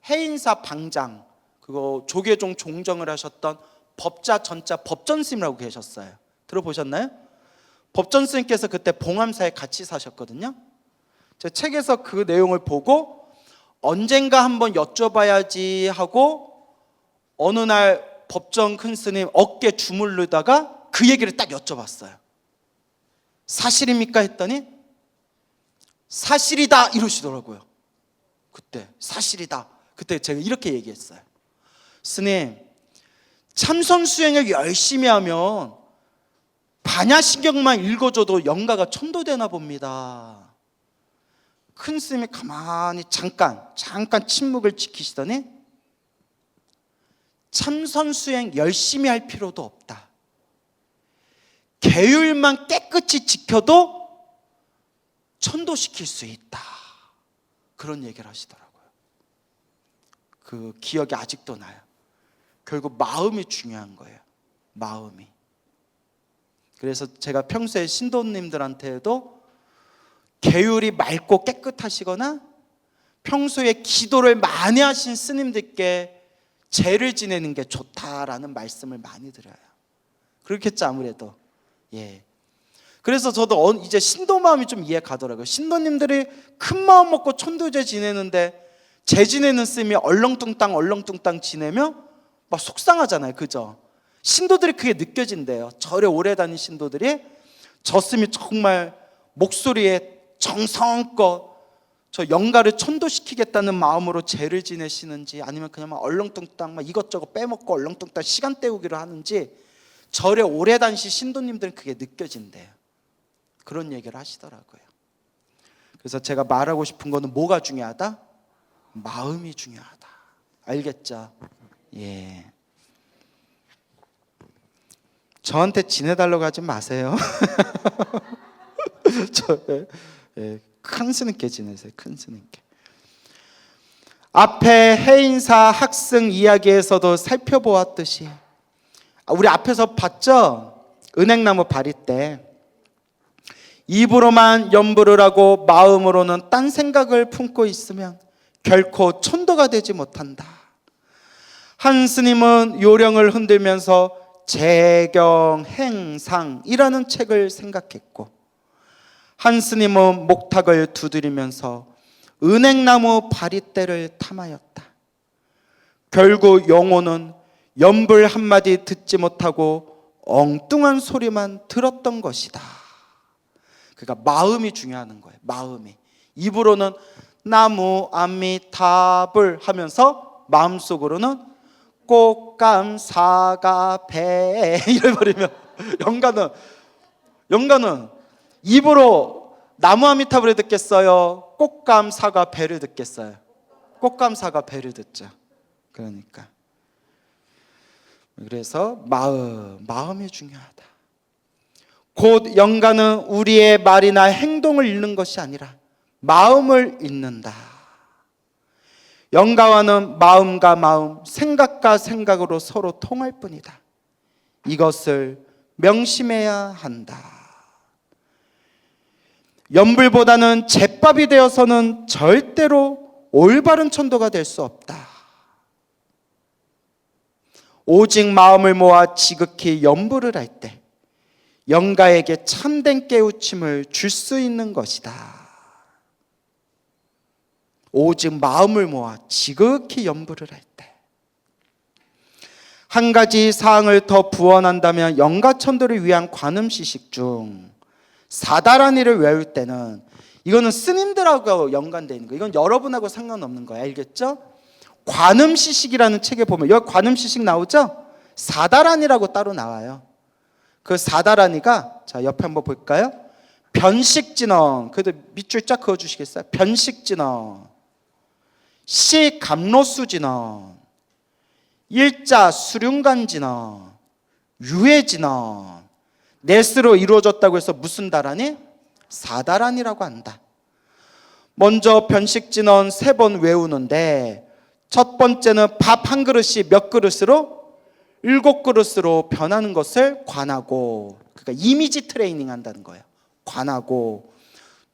해인사 방장, 그거 조계종 종정을 하셨던 법자 전자 법전 스님이라고 계셨어요. 들어보셨나요? 법전 스님께서 그때 봉암사에 같이 사셨거든요. 제 책에서 그 내용을 보고 언젠가 한번 여쭤봐야지 하고 어느 날 법전 큰 스님 어깨 주물르다가 그 얘기를 딱 여쭤봤어요. 사실입니까? 했더니 사실이다 이러시더라고요. 그때 사실이다. 그때 제가 이렇게 얘기했어요. 스님, 참선 수행을 열심히 하면 반야신경만 읽어줘도 영가가 천도되나 봅니다. 큰 스님이 가만히 잠깐 침묵을 지키시더니, 참선 수행 열심히 할 필요도 없다. 계율만 깨끗이 지켜도 천도시킬 수 있다. 그런 얘기를 하시더라고요. 그 기억이 아직도 나요. 결국 마음이 중요한 거예요. 마음이. 그래서 제가 평소에 신도님들한테도 계율이 맑고 깨끗하시거나 평소에 기도를 많이 하신 스님들께 제를 지내는 게 좋다라는 말씀을 많이 드려요. 그렇겠죠, 아무래도. 예. 그래서 저도 이제 신도 마음이 좀 이해 가더라고요. 신도님들이 큰 마음 먹고 천도제 지내는데 제 지내는 스님이 얼렁뚱땅 지내면 막 속상하잖아요. 그죠? 신도들이 그게 느껴진대요. 절에 오래 다닌 신도들이 저 스님이 정말 목소리에 정성껏 저 영가를 천도시키겠다는 마음으로 제를 지내시는지, 아니면 그냥 막 얼렁뚱땅 막 이것저것 빼먹고 얼렁뚱땅 시간 때우기를 하는지, 절에 오래 다니신 신도님들은 그게 느껴진대요. 그런 얘기를 하시더라고요. 그래서 제가 말하고 싶은 거는 뭐가 중요하다? 마음이 중요하다. 알겠죠? 예. 저한테 지내달라고 하지 마세요. 큰 스님께 지내세요. 큰 스님께. 앞에 해인사 학승 이야기에서도 살펴보았듯이, 우리 앞에서 봤죠? 은행나무 바리때 입으로만 염불을 하고 마음으로는 딴 생각을 품고 있으면 결코 천도가 되지 못한다. 한 스님은 요령을 흔들면서 재경행상이라는 책을 생각했고, 한 스님은 목탁을 두드리면서 은행나무 바리떼를 탐하였다. 결국 영혼은 염불 한마디 듣지 못하고 엉뚱한 소리만 들었던 것이다. 그러니까 마음이 중요한 거예요. 마음이. 입으로는 나무 아미타불 하면서 마음속으로는 꽃감 사가 배 이래버리면 영가는 영가는 입으로 나무 아미타불을 듣겠어요? 꽃감 사과 배를 듣겠어요? 꽃감 사과 배를 듣죠. 그러니까 그래서 마음이 중요하다. 곧 영가는 우리의 말이나 행동을 읽는 것이 아니라 마음을 읽는다. 영가와는 마음과 마음, 생각과 생각으로 서로 통할 뿐이다. 이것을 명심해야 한다. 연불보다는 제밥이 되어서는 절대로 올바른 천도가 될 수 없다. 오직 마음을 모아 지극히 연불을 할 때 영가에게 참된 깨우침을 줄 수 있는 것이다. 오직 마음을 모아 지극히 연불을 할 때. 한 가지 사항을 더 부언한다면 영가천도를 위한 관음시식 중 사다라니를 외울 때는, 이거는 스님들하고 연관되어 있는 거예요. 이건 여러분하고 상관없는 거예요. 알겠죠? 관음시식이라는 책에 보면 여기 관음시식 나오죠? 사다라니라고 따로 나와요. 그 사다라니가, 자 옆에 한번 볼까요? 변식진언, 그래도 밑줄 쫙 그어주시겠어요? 변식진언, 시감로수진언, 일자 수륜간진언, 유해진언, 넷으로 이루어졌다고 해서 무슨 다라니? 사다라니라고 한다. 먼저 변식진언 3번 외우는데, 첫 번째는 밥 한 그릇이 몇 그릇으로? 7그릇으로 변하는 것을 관하고, 그러니까 이미지 트레이닝 한다는 거예요. 관하고.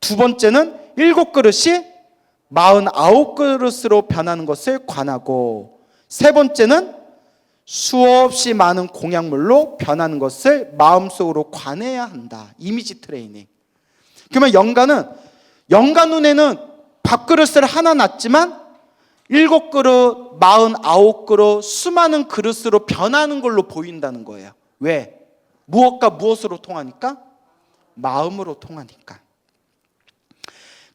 두 번째는 7그릇이 49그릇으로 변하는 것을 관하고, 세 번째는 수없이 많은 공약물로 변하는 것을 마음속으로 관해야 한다. 이미지 트레이닝. 그러면 영가 눈에는 밥그릇을 하나 놨지만 7그릇, 49그릇, 수많은 그릇으로 변하는 걸로 보인다는 거예요. 왜? 무엇과 무엇으로 통하니까? 마음으로 통하니까.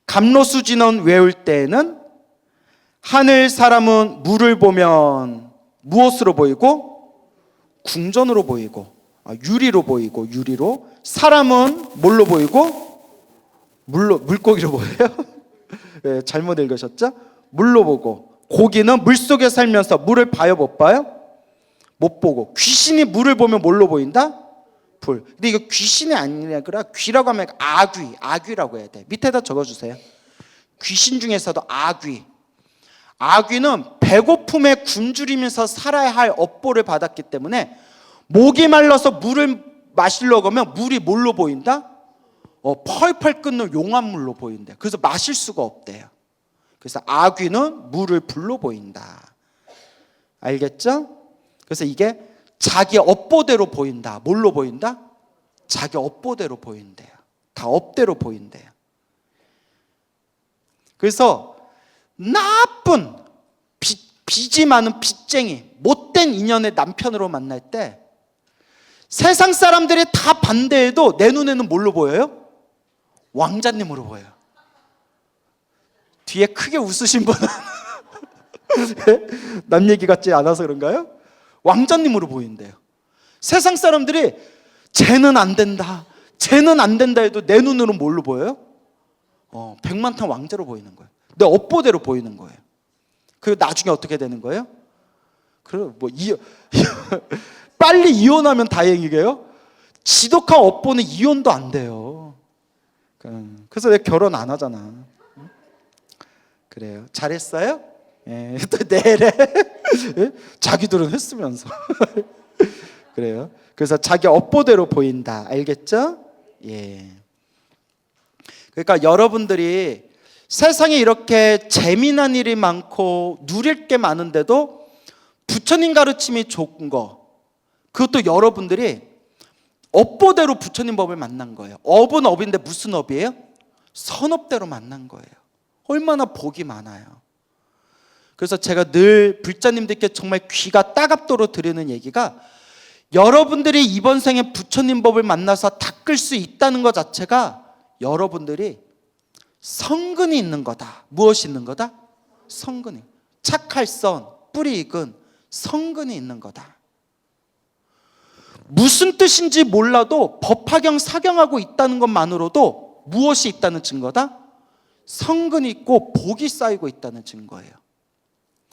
감로수진언 외울 때에는 하늘 사람은 물을 보면 무엇으로 보이고? 궁전으로 보이고, 유리로 보이고, 유리로. 사람은 뭘로 보이고? 물고기로 보여요? 네, 잘못 읽으셨죠? 물로 보고. 고기는 물속에 살면서 물을 봐요, 못 봐요? 못 보고. 귀신이 물을 보면 뭘로 보인다? 불. 근데 이거 귀신이 아니라 귀라고 하면 아귀라고 해야 돼. 밑에다 적어주세요. 귀신 중에서도 아귀는 배고픔에 굶주리면서 살아야 할 업보를 받았기 때문에 목이 말라서 물을 마시려고 하면 물이 뭘로 보인다? 펄펄 끓는 용암물로 보인대. 그래서 마실 수가 없대요. 그래서 아귀는 물을 불로 보인다. 알겠죠? 그래서 이게 자기 업보대로 보인다. 뭘로 보인다? 자기 업보대로 보인대요. 다 업대로 보인대요. 그래서 나쁜 빚이 많은 빚쟁이, 못된 인연의 남편으로 만날 때 세상 사람들이 다 반대해도 내 눈에는 뭘로 보여요? 왕자님으로 보여요. 뒤에 크게 웃으신 분은 남 얘기 같지 않아서 그런가요? 왕자님으로 보인대요. 세상 사람들이 쟤는 안 된다 해도 내 눈으로는 뭘로 보여요? 백만탄 왕자로 보이는 거예요. 내 업보대로 보이는 거예요. 그리고 나중에 어떻게 되는 거예요? 빨리 이혼하면 다행이게요. 지독한 업보는 이혼도 안 돼요. 그래서 내가 결혼 안 하잖아. 그래요. 잘했어요? 예, 또 내래. 예? 자기들은 했으면서. 그래요. 그래서 자기 업보대로 보인다. 알겠죠? 예. 그러니까 여러분들이 세상에 이렇게 재미난 일이 많고 누릴 게 많은데도 부처님 가르침이 좋은 거, 그것도 여러분들이 업보대로 부처님 법을 만난 거예요. 업은 업인데 무슨 업이에요? 선업대로 만난 거예요. 얼마나 복이 많아요. 그래서 제가 늘 불자님들께 정말 귀가 따갑도록 드리는 얘기가, 여러분들이 이번 생에 부처님 법을 만나서 닦을 수 있다는 것 자체가 여러분들이 성근이 있는 거다. 무엇이 있는 거다? 성근이. 착할 선, 뿌리 익은 성근이 있는 거다. 무슨 뜻인지 몰라도 법화경 사경하고 있다는 것만으로도 무엇이 있다는 증거다? 성근이 있고 복이 쌓이고 있다는 증거예요.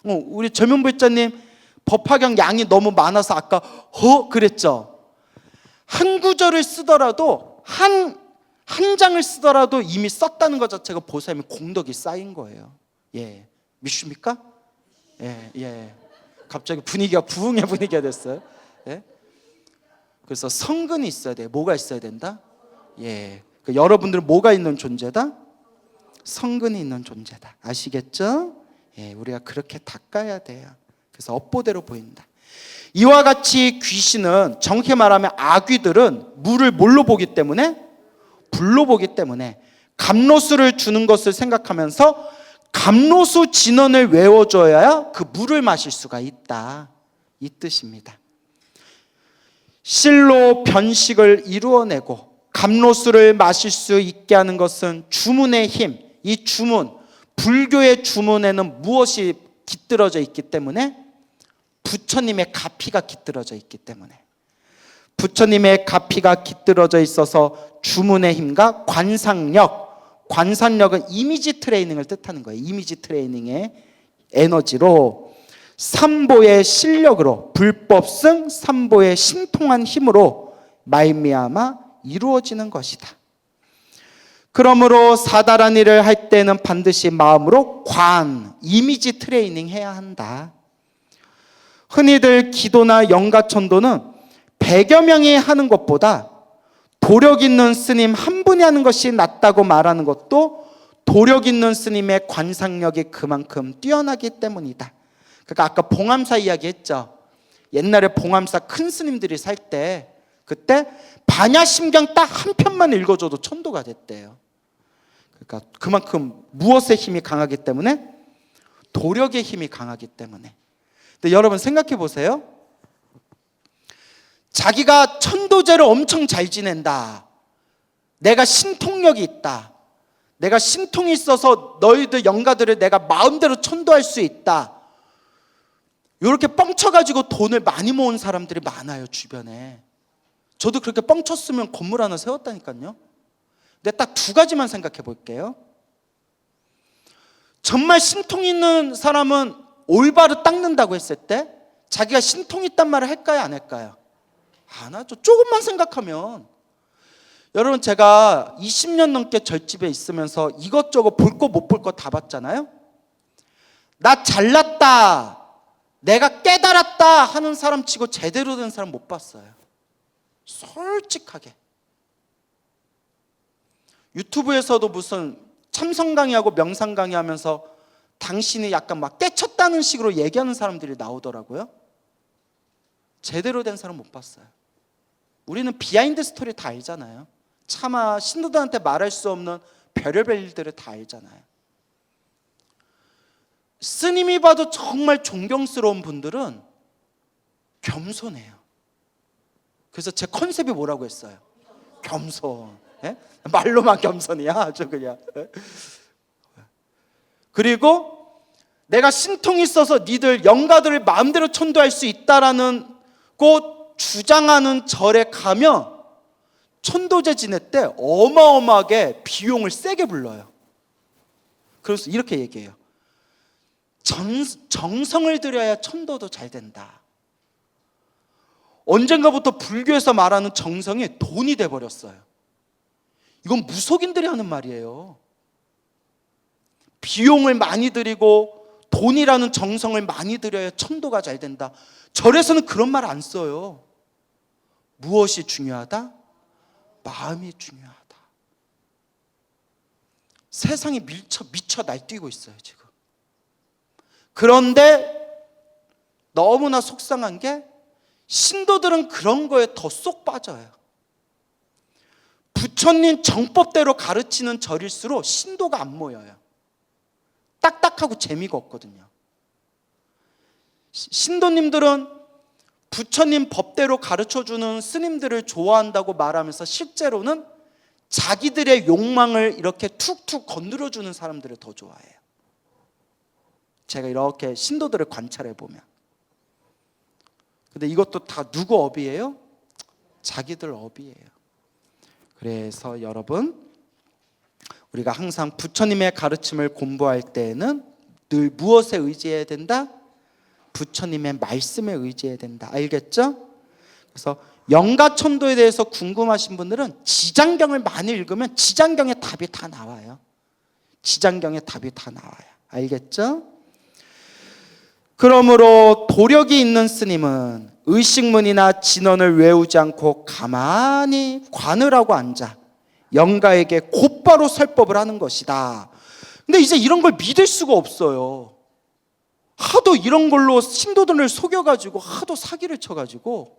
우리 전문부장님 법화경 양이 너무 많아서 아까 그랬죠. 한 구절을 쓰더라도 한 장을 쓰더라도 이미 썼다는 것 자체가 보살님의 공덕이 쌓인 거예요. 예, 믿습니까? 예. 갑자기 분위기가 부흥의 분위기가 됐어요. 예? 그래서 성근이 있어야 돼. 뭐가 있어야 된다? 예. 여러분들은 뭐가 있는 존재다? 성근이 있는 존재다. 아시겠죠? 예, 우리가 그렇게 닦아야 돼요. 그래서 업보대로 보인다. 이와 같이 귀신은, 정확히 말하면 아귀들은 물을 뭘로 보기 때문에? 불로 보기 때문에 감로수를 주는 것을 생각하면서 감로수 진언을 외워줘야 그 물을 마실 수가 있다, 이 뜻입니다. 실로 변식을 이루어내고 감로수를 마실 수 있게 하는 것은 주문의 힘. 이 주문, 불교의 주문에는 무엇이 깃들어져 있기 때문에? 부처님의 가피가 깃들어져 있기 때문에. 부처님의 가피가 깃들어져 있어서 주문의 힘과 관상력은 이미지 트레이닝을 뜻하는 거예요. 이미지 트레이닝의 에너지로, 삼보의 실력으로, 불법승 삼보의 신통한 힘으로 말미암아 이루어지는 것이다. 그러므로 사다란 일을 할 때는 반드시 마음으로 이미지 트레이닝 해야 한다. 흔히들 기도나 영가천도는 100여 명이 하는 것보다 도력 있는 스님 한 분이 하는 것이 낫다고 말하는 것도 도력 있는 스님의 관상력이 그만큼 뛰어나기 때문이다. 그러니까 아까 봉암사 이야기했죠. 옛날에 봉암사 큰 스님들이 살 때 그때 반야심경 딱 한 편만 읽어줘도 천도가 됐대요. 그러니까 그만큼 무엇의 힘이 강하기 때문에? 도력의 힘이 강하기 때문에. 근데 여러분 생각해 보세요. 자기가 천도제를 엄청 잘 지낸다. 내가 신통력이 있다. 내가 신통이 있어서 너희들 영가들을 내가 마음대로 천도할 수 있다. 이렇게 뻥쳐가지고 돈을 많이 모은 사람들이 많아요, 주변에. 저도 그렇게 뻥쳤으면 건물 하나 세웠다니까요. 근데 딱 두 가지만 생각해 볼게요. 정말 신통 있는 사람은 올바로 닦는다고 했을 때 자기가 신통 있단 말을 할까요, 안 할까요? 안 하죠. 조금만 생각하면. 여러분, 제가 20년 넘게 절집에 있으면서 이것저것 볼 거 못 볼 거 다 봤잖아요. 나 잘났다, 내가 깨달았다 하는 사람 치고 제대로 된 사람 못 봤어요. 솔직하게. 유튜브에서도 무슨 참선 강의하고 명상 강의하면서 당신이 약간 막 깨쳤다는 식으로 얘기하는 사람들이 나오더라고요. 제대로 된 사람 못 봤어요. 우리는 비하인드 스토리 다 알잖아요. 차마 신도들한테 말할 수 없는 별의별 일들을 다 알잖아요. 스님이 봐도 정말 존경스러운 분들은 겸손해요. 그래서 제 컨셉이 뭐라고 했어요? 겸손. 예? 말로만 겸손이야, 아주 그냥. 그리고 내가 신통이 있어서 니들 영가들을 마음대로 천도할 수 있다라는 꼭 주장하는 절에 가면 천도제 지낼 때 어마어마하게 비용을 세게 불러요. 그래서 이렇게 얘기해요. 정성을 들여야 천도도 잘 된다. 언젠가부터 불교에서 말하는 정성이 돈이 돼버렸어요. 이건 무속인들이 하는 말이에요. 비용을 많이 들이고 돈이라는 정성을 많이 들여야 천도가 잘 된다. 절에서는 그런 말 안 써요. 무엇이 중요하다? 마음이 중요하다. 세상이 미쳐 날뛰고 있어요, 지금. 그런데 너무나 속상한 게 신도들은 그런 거에 더 쏙 빠져요. 부처님 정법대로 가르치는 절일수록 신도가 안 모여요. 딱딱하고 재미가 없거든요. 신도님들은 부처님 법대로 가르쳐주는 스님들을 좋아한다고 말하면서 실제로는 자기들의 욕망을 이렇게 툭툭 건드려주는 사람들을 더 좋아해요. 제가 이렇게 신도들을 관찰해 보면. 근데 이것도 다 누구 업이에요? 자기들 업이에요. 그래서 여러분, 우리가 항상 부처님의 가르침을 공부할 때에는 늘 무엇에 의지해야 된다? 부처님의 말씀에 의지해야 된다. 알겠죠? 그래서 영가천도에 대해서 궁금하신 분들은 지장경을 많이 읽으면 지장경의 답이 다 나와요. 지장경의 답이 다 나와요. 알겠죠? 그러므로 도력이 있는 스님은 의식문이나 진언을 외우지 않고 가만히 관을 하고 앉아 영가에게 곧바로 설법을 하는 것이다. 근데 이제 이런 걸 믿을 수가 없어요. 하도 이런 걸로 신도들을 속여가지고 하도 사기를 쳐가지고,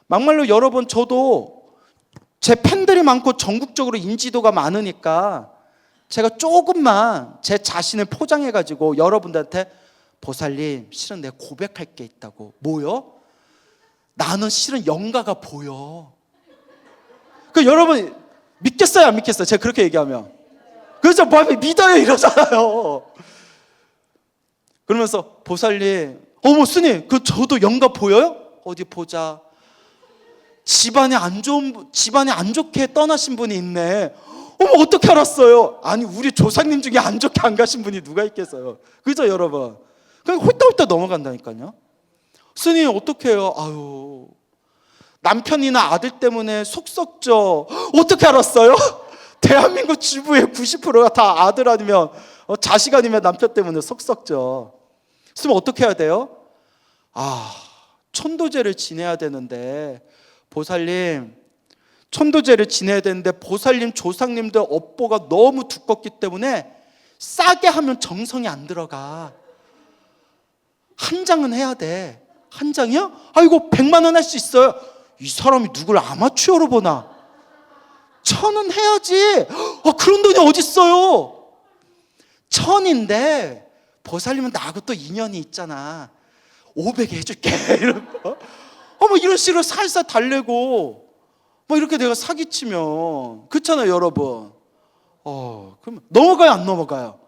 막말로 여러분, 저도 제 팬들이 많고 전국적으로 인지도가 많으니까 제가 조금만 제 자신을 포장해가지고 여러분들한테 보살님, 실은 내가 고백할 게 있다고. 뭐요? 나는 실은 영가가 보여. 그 여러분 믿겠어요, 안 믿겠어요? 제가 그렇게 얘기하면. 그래서 뭐 믿어요 이러잖아요. 그러면서 보살님, 어머 스님, 그 저도 영가 보여요? 어디 보자. 집안이 안 좋게 떠나신 분이 있네. 어머 어떻게 알았어요? 아니 우리 조상님 중에 안 좋게 안 가신 분이 누가 있겠어요? 그죠 여러분? 그냥 홀딱홀딱 넘어간다니까요. 스님 어떻게 해요? 아유, 남편이나 아들 때문에 속 썩죠. 어떻게 알았어요? 대한민국 주부의 90%가 다 아들 아니면 자식 아니면 남편 때문에 속 썩죠. 그럼 어떻게 해야 돼요? 천도제를 지내야 되는데, 보살님 천도제를 지내야 되는데 보살님 조상님들 업보가 너무 두껍기 때문에 싸게 하면 정성이 안 들어가. 한 장은 해야 돼. 한 장이요? 아이고 100만 원 할 수 있어요. 이 사람이 누굴 아마추어로 보나? 1000은 해야지. 그런 돈이 어딨어요? 1000인데 보살님은 나하고 또 인연이 있잖아. 500에 해줄게. 이런 거. 뭐 이런 식으로 살살 달래고 뭐 이렇게 내가 사기치면, 그렇잖아요 여러분. 그럼 넘어가요 안 넘어가요?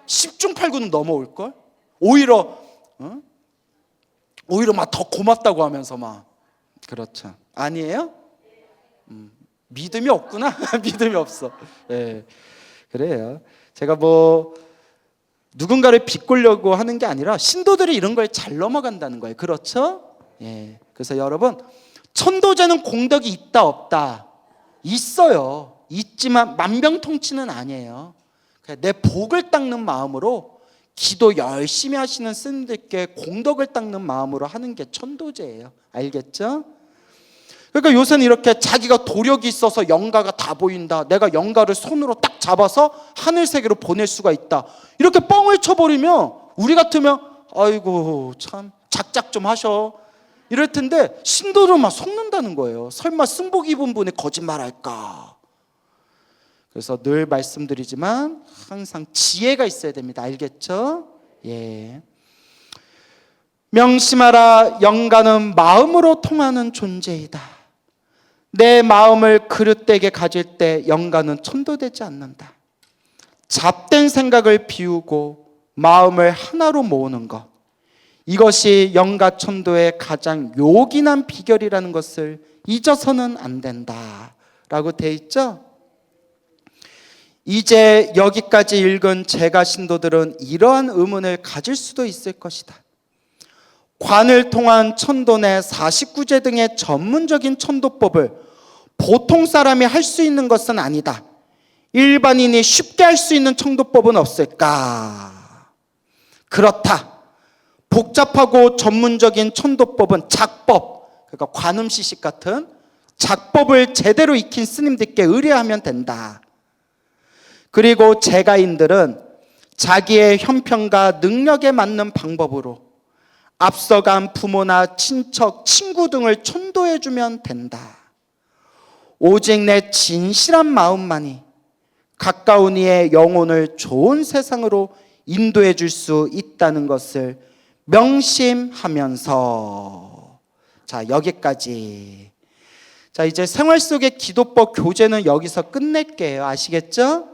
10중 8구는 넘어올걸? 오히려 막 더 고맙다고 하면서 막. 그렇죠. 아니에요? 믿음이 없구나. 믿음이 없어. 예, 그래요. 제가 뭐 누군가를 비꼬려고 하는 게 아니라 신도들이 이런 걸 잘 넘어간다는 거예요. 그렇죠? 예. 그래서 여러분, 천도제는 공덕이 있다 없다? 있어요. 있지만 만병통치는 아니에요. 내 복을 닦는 마음으로, 기도 열심히 하시는 스님들께 공덕을 닦는 마음으로 하는 게 천도제예요. 알겠죠? 그러니까 요새는 이렇게 자기가 도력이 있어서 영가가 다 보인다, 내가 영가를 손으로 딱 잡아서 하늘세계로 보낼 수가 있다, 이렇게 뻥을 쳐버리면 우리 같으면 아이고 참 작작 좀 하셔 이럴 텐데, 신도를 막 속는다는 거예요. 설마 승복 입은 분이 거짓말할까? 그래서 늘 말씀드리지만 항상 지혜가 있어야 됩니다. 알겠죠? 예. 명심하라. 영가는 마음으로 통하는 존재이다. 내 마음을 그릇되게 가질 때 영가는 천도되지 않는다. 잡된 생각을 비우고 마음을 하나로 모으는 것, 이것이 영가천도의 가장 요긴한 비결이라는 것을 잊어서는 안 된다 라고 돼 있죠. 이제 여기까지 읽은 제가 신도들은 이러한 의문을 가질 수도 있을 것이다. 관을 통한 천도 내 49제 등의 전문적인 천도법을 보통 사람이 할 수 있는 것은 아니다. 일반인이 쉽게 할 수 있는 천도법은 없을까? 그렇다. 복잡하고 전문적인 천도법은 작법, 그러니까 관음시식 같은 작법을 제대로 익힌 스님들께 의뢰하면 된다. 그리고 제가인들은 자기의 형편과 능력에 맞는 방법으로 앞서간 부모나 친척, 친구 등을 천도해주면 된다. 오직 내 진실한 마음만이 가까운 이의 영혼을 좋은 세상으로 인도해 줄 수 있다는 것을 명심하면서, 자 여기까지. 자 이제 생활 속의 기도법 교재는 여기서 끝낼게요. 아시겠죠?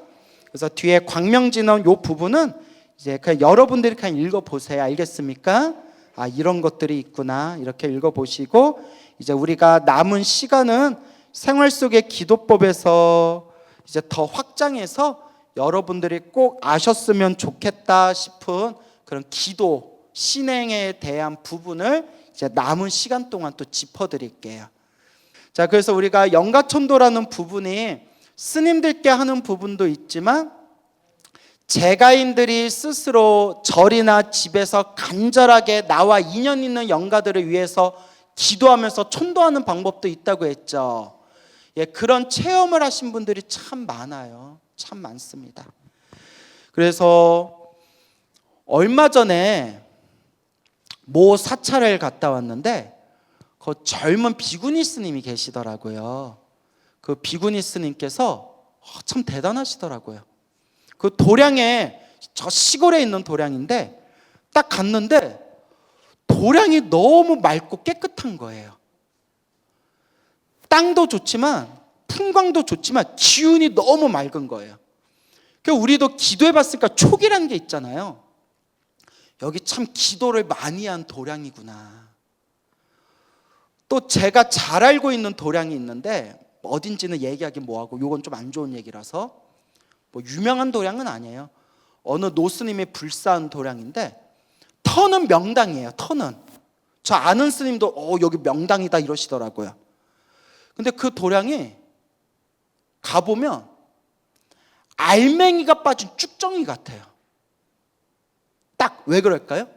그래서 뒤에 광명진언 요 부분은 이제 그냥 여러분들이 그냥 읽어보세요. 알겠습니까? 아, 이런 것들이 있구나 이렇게 읽어보시고, 이제 우리가 남은 시간은 생활 속의 기도법에서 이제 더 확장해서 여러분들이 꼭 아셨으면 좋겠다 싶은 그런 기도 신행에 대한 부분을 이제 남은 시간 동안 또 짚어드릴게요. 자, 그래서 우리가 영가천도라는 부분이 스님들께 하는 부분도 있지만 제가인들이 스스로 절이나 집에서 간절하게 나와 인연 있는 영가들을 위해서 기도하면서 천도하는 방법도 있다고 했죠. 예, 그런 체험을 하신 분들이 참 많아요. 참 많습니다. 그래서 얼마 전에 모 사찰을 갔다 왔는데 그 젊은 비구니 스님이 계시더라고요. 그 비구니 스님께서 참 대단하시더라고요. 그 도량에, 저 시골에 있는 도량인데 딱 갔는데 도량이 너무 맑고 깨끗한 거예요. 땅도 좋지만 풍광도 좋지만 기운이 너무 맑은 거예요. 그러니까 우리도 기도해 봤으니까 촉이라는 게 있잖아요. 여기 참 기도를 많이 한 도량이구나. 또 제가 잘 알고 있는 도량이 있는데 어딘지는 얘기하기 뭐하고, 이건 좀 안 좋은 얘기라서, 뭐 유명한 도량은 아니에요. 어느 노스님이 불사한 도량인데 터는 명당이에요. 터는 저 아는 스님도 여기 명당이다 이러시더라고요. 근데 그 도량이 가보면 알맹이가 빠진 쭉정이 같아요. 딱 왜 그럴까요?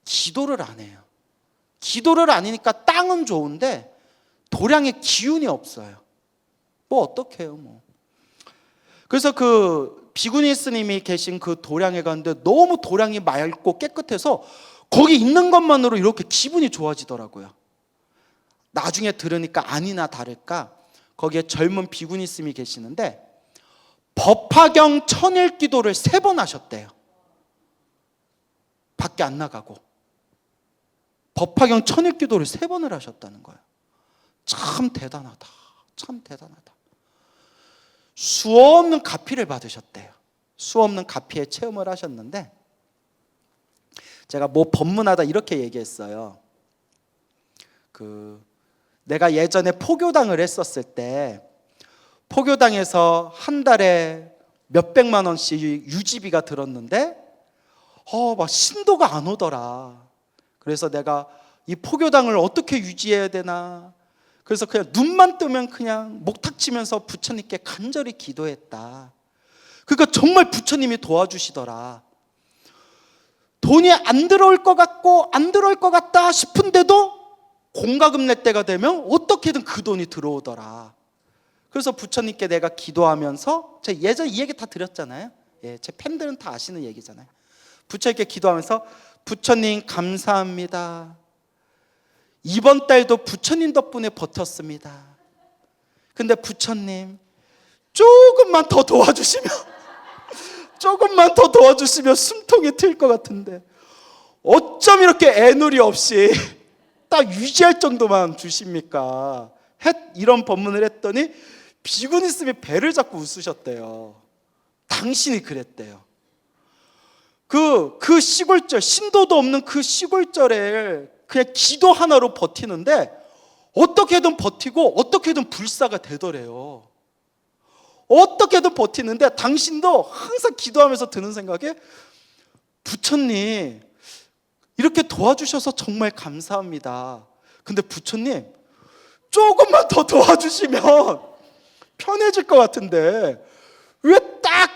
기도를 안 해요. 기도를 안 하니까 땅은 좋은데 도량에 기운이 없어요. 뭐 어떡해요 뭐. 그래서 그 비구니 스님이 계신 그 도량에 갔는데 너무 도량이 맑고 깨끗해서 거기 있는 것만으로 이렇게 기분이 좋아지더라고요. 나중에 들으니까 아니나 다를까 거기에 젊은 비구니 스님이 계시는데 법화경 천일 기도를 3번 하셨대요. 밖에 안 나가고 법화경 천일 기도를 3번을 하셨다는 거예요. 참 대단하다. 참 대단하다. 수없는 가피를 받으셨대요. 수없는 가피의 체험을 하셨는데 제가 뭐 법문하다 이렇게 얘기했어요. 내가 예전에 포교당을 했었을 때 포교당에서 한 달에 몇백만 원씩 유지비가 들었는데 막 신도가 안 오더라. 그래서 내가 이 포교당을 어떻게 유지해야 되나. 그래서 그냥 눈만 뜨면 그냥 목탁 치면서 부처님께 간절히 기도했다. 그러니까 정말 부처님이 도와주시더라. 돈이 안 들어올 것 같고 안 들어올 것 같다 싶은데도 공과금 낼 때가 되면 어떻게든 그 돈이 들어오더라. 그래서 부처님께 내가 기도하면서, 제가 예전에 이 얘기 다 드렸잖아요. 예, 제 팬들은 다 아시는 얘기잖아요. 부처님께 기도하면서 부처님 감사합니다. 이번 달도 부처님 덕분에 버텼습니다. 근데 부처님 조금만 더 도와주시면 조금만 더 도와주시면 숨통이 트일 것 같은데 어쩜 이렇게 애누리 없이 딱 유지할 정도만 주십니까? 이런 법문을 했더니 비구니 스님이 배를 잡고 웃으셨대요. 당신이 그랬대요. 그 시골절, 신도도 없는 그 시골절에 그냥 기도 하나로 버티는데 어떻게든 버티고 어떻게든 불사가 되더래요. 어떻게든 버티는데 당신도 항상 기도하면서 드는 생각에 부처님 이렇게 도와주셔서 정말 감사합니다. 근데 부처님 조금만 더 도와주시면 편해질 것 같은데 왜 딱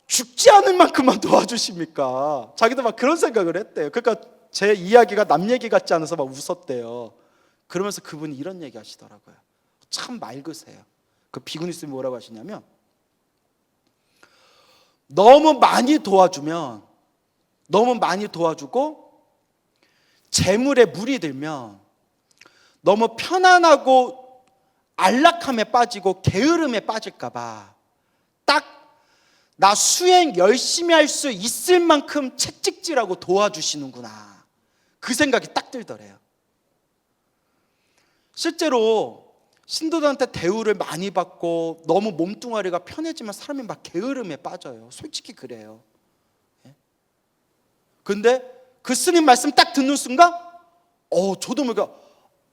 죽지 않을 만큼만 도와주십니까? 자기도 막 그런 생각을 했대요. 그러니까 제 이야기가 남 얘기 같지 않아서 막 웃었대요. 그러면서 그분이 이런 얘기 하시더라고요. 참 맑으세요. 그 비구니 스님이 뭐라고 하시냐면 너무 많이 도와주면, 너무 많이 도와주고 재물에 물이 들면 너무 편안하고 안락함에 빠지고 게으름에 빠질까 봐 딱 나 수행 열심히 할 수 있을 만큼 채찍질하고 도와주시는구나. 그 생각이 딱 들더래요. 실제로 신도들한테 대우를 많이 받고 너무 몸뚱아리가 편해지면 사람이 막 게으름에 빠져요. 솔직히 그래요. 근데 그 스님 말씀 딱 듣는 순간 저도 모르게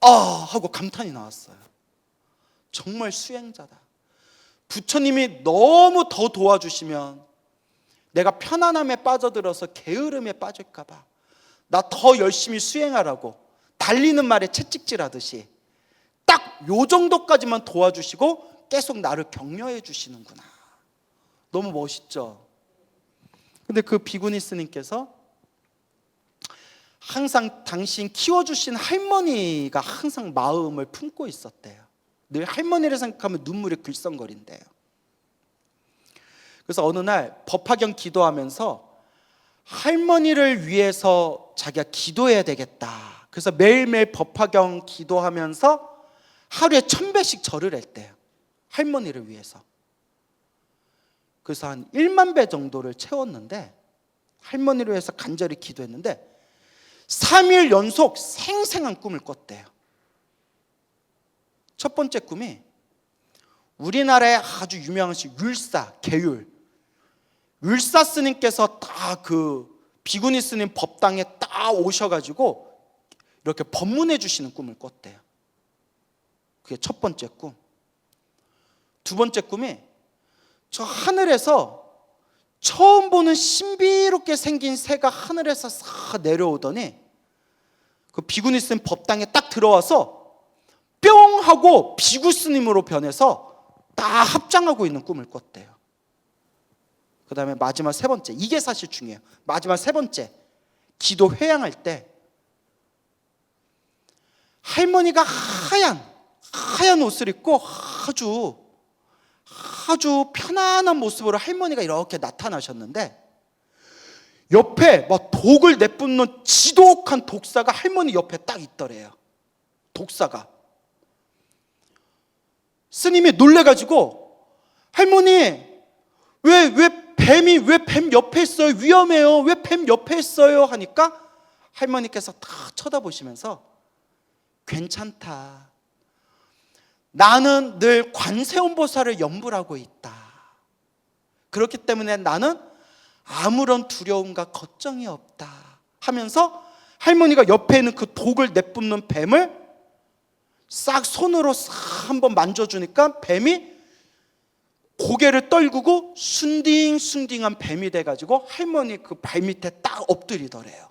하고 감탄이 나왔어요. 정말 수행자다. 부처님이 너무 더 도와주시면 내가 편안함에 빠져들어서 게으름에 빠질까 봐 나 더 열심히 수행하라고 달리는 말에 채찍질하듯이 딱 요 정도까지만 도와주시고 계속 나를 격려해 주시는구나. 너무 멋있죠? 근데 그 비구니 스님께서 항상 당신 키워주신 할머니가 항상 마음을 품고 있었대요. 늘 할머니를 생각하면 눈물이 글썽거린대요. 그래서 어느 날 법화경 기도하면서 할머니를 위해서 자기가 기도해야 되겠다. 그래서 매일매일 법화경 기도하면서 하루에 1000배씩 절을 했대요. 할머니를 위해서. 그래서 한 1만 배 정도를 채웠는데, 할머니를 위해서 간절히 기도했는데 3일 연속 생생한 꿈을 꿨대요. 첫 번째 꿈이 우리나라에 아주 유명하신 율사, 계율 율사 스님께서 다 그 비구니 스님 법당에 딱 오셔가지고 이렇게 법문해 주시는 꿈을 꿨대요. 그게 첫 번째 꿈. 두 번째 꿈이 저 하늘에서 처음 보는 신비롭게 생긴 새가 하늘에서 싹 내려오더니 그 비구니 스님 법당에 딱 들어와서 뿅 하고 비구 스님으로 변해서 다 합장하고 있는 꿈을 꿨대요. 그 다음에 마지막 세 번째, 이게 사실 중요해요. 마지막 세 번째, 기도 회양할 때 할머니가 하얀 옷을 입고 아주 편안한 모습으로 할머니가 이렇게 나타나셨는데 옆에 막 독을 내뿜는 지독한 독사가 할머니 옆에 딱 있더래요. 독사가. 스님이 놀래가지고 할머니 왜 뱀 옆에 있어요? 위험해요. 왜 뱀 옆에 있어요? 하니까 할머니께서 다 쳐다보시면서 괜찮다. 나는 늘 관세음보살을 염불하고 있다. 그렇기 때문에 나는 아무런 두려움과 걱정이 없다 하면서 할머니가 옆에 있는 그 독을 내뿜는 뱀을 싹 손으로 싹 한번 만져주니까 뱀이 고개를 떨구고 순딩순딩한 뱀이 돼가지고 할머니 그 발밑에 딱 엎드리더래요.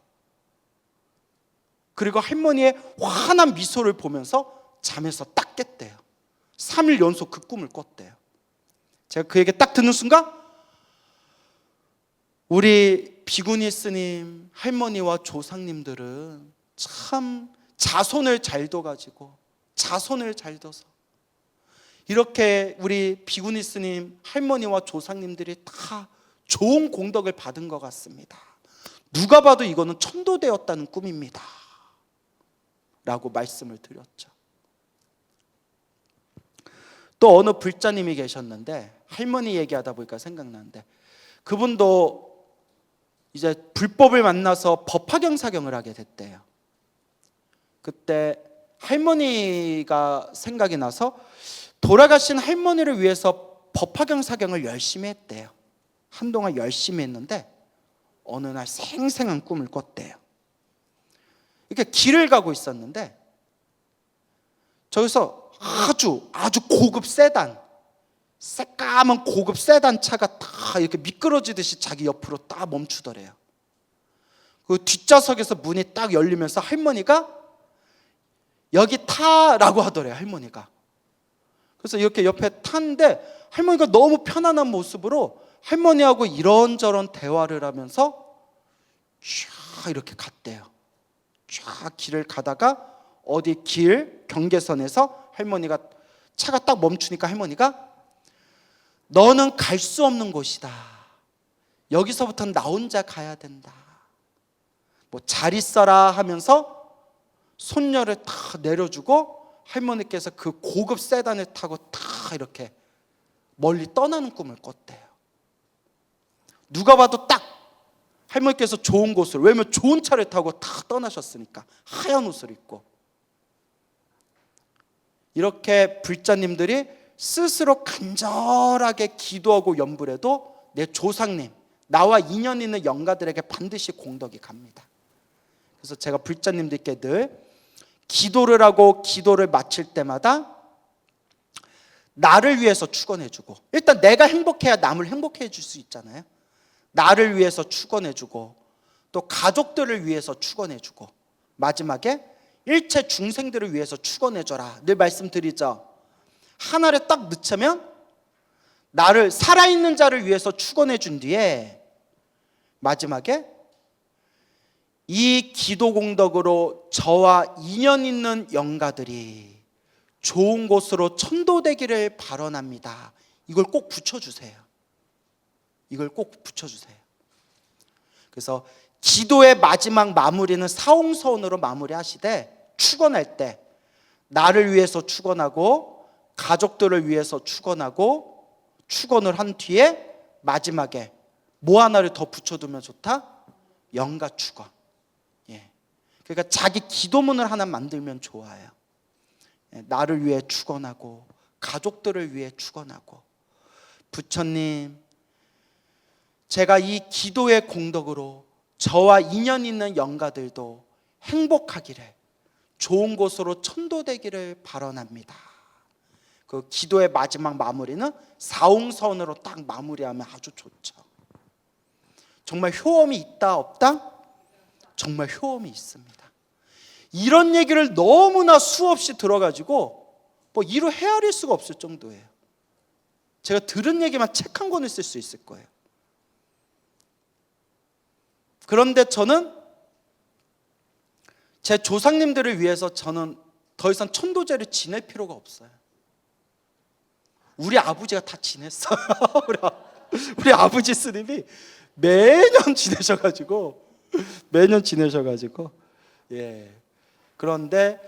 그리고 할머니의 환한 미소를 보면서 잠에서 딱 깼대요. 3일 연속 그 꿈을 꿨대요. 제가 그 얘기 딱 듣는 순간 우리 비구니 스님 할머니와 조상님들은 참 자손을 잘 둬가지고 자손을 잘 둬서 이렇게 우리 비구니 스님 할머니와 조상님들이 다 좋은 공덕을 받은 것 같습니다. 누가 봐도 이거는 천도되었다는 꿈입니다 라고 말씀을 드렸죠. 또 어느 불자님이 계셨는데 할머니 얘기하다 보니까 생각나는데 그분도 이제 불법을 만나서 법화경 사경을 하게 됐대요. 그때 할머니가 생각이 나서 돌아가신 할머니를 위해서 법화경 사경을 열심히 했대요. 한동안 열심히 했는데 어느 날 생생한 꿈을 꿨대요. 이렇게 길을 가고 있었는데 저기서 아주 고급 세단, 새까만 고급 세단 차가 다 이렇게 미끄러지듯이 자기 옆으로 딱 멈추더래요. 그 뒷좌석에서 문이 딱 열리면서 할머니가 여기 타라고 하더래요. 할머니가. 그래서 이렇게 옆에 탔는데 할머니가 너무 편안한 모습으로 할머니하고 이런저런 대화를 하면서 쫙 이렇게 갔대요. 쫙 길을 가다가 어디 길 경계선에서 할머니가 차가 딱 멈추니까 할머니가 너는 갈 수 없는 곳이다. 여기서부터는 나 혼자 가야 된다. 뭐 잘 있어라 하면서 손녀를 다 내려주고 할머니께서 그 고급 세단을 타고 다 이렇게 멀리 떠나는 꿈을 꿨대요. 누가 봐도 딱 할머니께서 좋은 곳으로, 왜냐면 좋은 차를 타고 다 떠나셨으니까 하얀 옷을 입고. 이렇게 불자님들이 스스로 간절하게 기도하고 염불해도 내 조상님, 나와 인연 있는 영가들에게 반드시 공덕이 갑니다. 그래서 제가 불자님들께 늘 기도를 하고 기도를 마칠 때마다 나를 위해서 축원해주고, 일단 내가 행복해야 남을 행복해 줄 수 있잖아요. 나를 위해서 축원해주고, 또 가족들을 위해서 축원해주고, 마지막에 일체 중생들을 위해서 축원해줘라 늘 말씀드리죠. 하나를 딱 넣자면 나를, 살아있는 자를 위해서 축원해준 뒤에 마지막에 이 기도 공덕으로 저와 인연 있는 영가들이 좋은 곳으로 천도되기를 발언합니다. 이걸 꼭 붙여주세요. 이걸 꼭 붙여주세요. 그래서 기도의 마지막 마무리는 사홍서원으로 마무리하시되, 축원할 때 나를 위해서 축원하고 가족들을 위해서 축원하고 축원을 한 뒤에 마지막에 뭐 하나를 더 붙여두면 좋다? 영가 축원. 그러니까 자기 기도문을 하나 만들면 좋아요. 나를 위해 축원하고 가족들을 위해 축원하고, 부처님, 제가 이 기도의 공덕으로 저와 인연 있는 영가들도 행복하기를, 좋은 곳으로 천도되기를 발언합니다. 그 기도의 마지막 마무리는 사홍서원으로 딱 마무리하면 아주 좋죠. 정말 효험이 있다 없다? 정말 효험이 있습니다. 이런 얘기를 너무나 수없이 들어가지고 뭐 이루 헤아릴 수가 없을 정도예요. 제가 들은 얘기만 책 한 권을 쓸 수 있을 거예요. 그런데 저는 제 조상님들을 위해서 저는 더 이상 천도제를 지낼 필요가 없어요. 우리 아버지가 다 지냈어요. 우리 아버지 스님이 매년 지내셔가지고 예. 그런데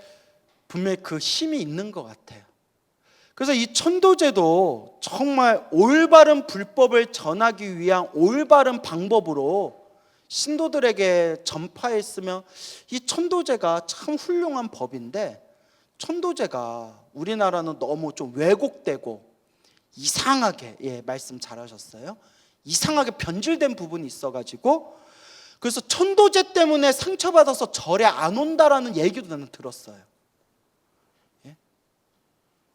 분명히 그 힘이 있는 것 같아요. 그래서 이 천도제도 정말 올바른 불법을 전하기 위한 올바른 방법으로 신도들에게 전파했으면, 이 천도제가 참 훌륭한 법인데, 천도제가 우리나라는 너무 좀 왜곡되고 이상하게, 예, 말씀 잘하셨어요. 이상하게 변질된 부분이 있어가지고, 그래서 천도제 때문에 상처받아서 절에 안 온다라는 얘기도 나는 들었어요. 예?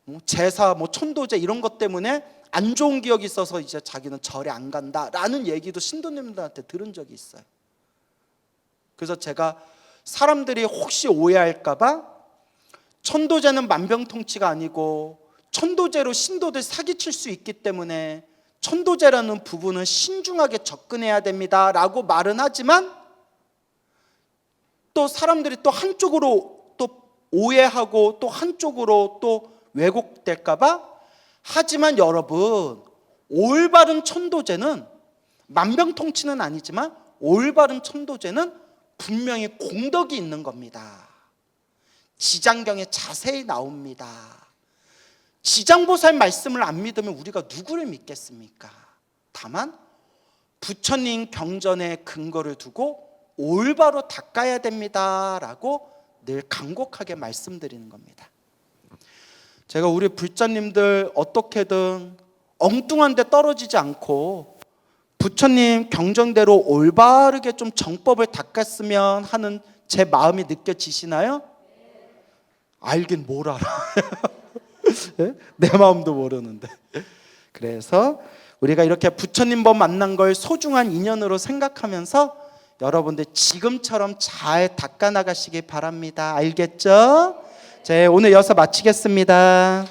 뭐 제사, 뭐 천도제 이런 것 때문에 안 좋은 기억이 있어서 이제 자기는 절에 안 간다라는 얘기도 신도님들한테 들은 적이 있어요. 그래서 제가 사람들이 혹시 오해할까봐, 천도제는 만병통치가 아니고 천도제로 신도들 사기칠 수 있기 때문에 천도제라는 부분은 신중하게 접근해야 됩니다 라고 말은 하지만, 또 사람들이 또 한쪽으로 또 오해하고 또 한쪽으로 또 왜곡될까봐, 하지만 여러분, 올바른 천도제는, 만병통치는 아니지만 올바른 천도제는 분명히 공덕이 있는 겁니다. 지장경에 자세히 나옵니다. 지장보살 말씀을 안 믿으면 우리가 누구를 믿겠습니까? 다만 부처님 경전에 근거를 두고 올바로 닦아야 됩니다 라고 늘 간곡하게 말씀드리는 겁니다. 제가 우리 불자님들 어떻게든 엉뚱한 데 떨어지지 않고 부처님 경전대로 올바르게 좀 정법을 닦았으면 하는 제 마음이 느껴지시나요? 알긴 뭘 알아. 내 마음도 모르는데. 그래서 우리가 이렇게 부처님 법 만난 걸 소중한 인연으로 생각하면서 여러분들 지금처럼 잘 닦아 나가시기 바랍니다. 알겠죠? 자, 오늘 여기서 마치겠습니다.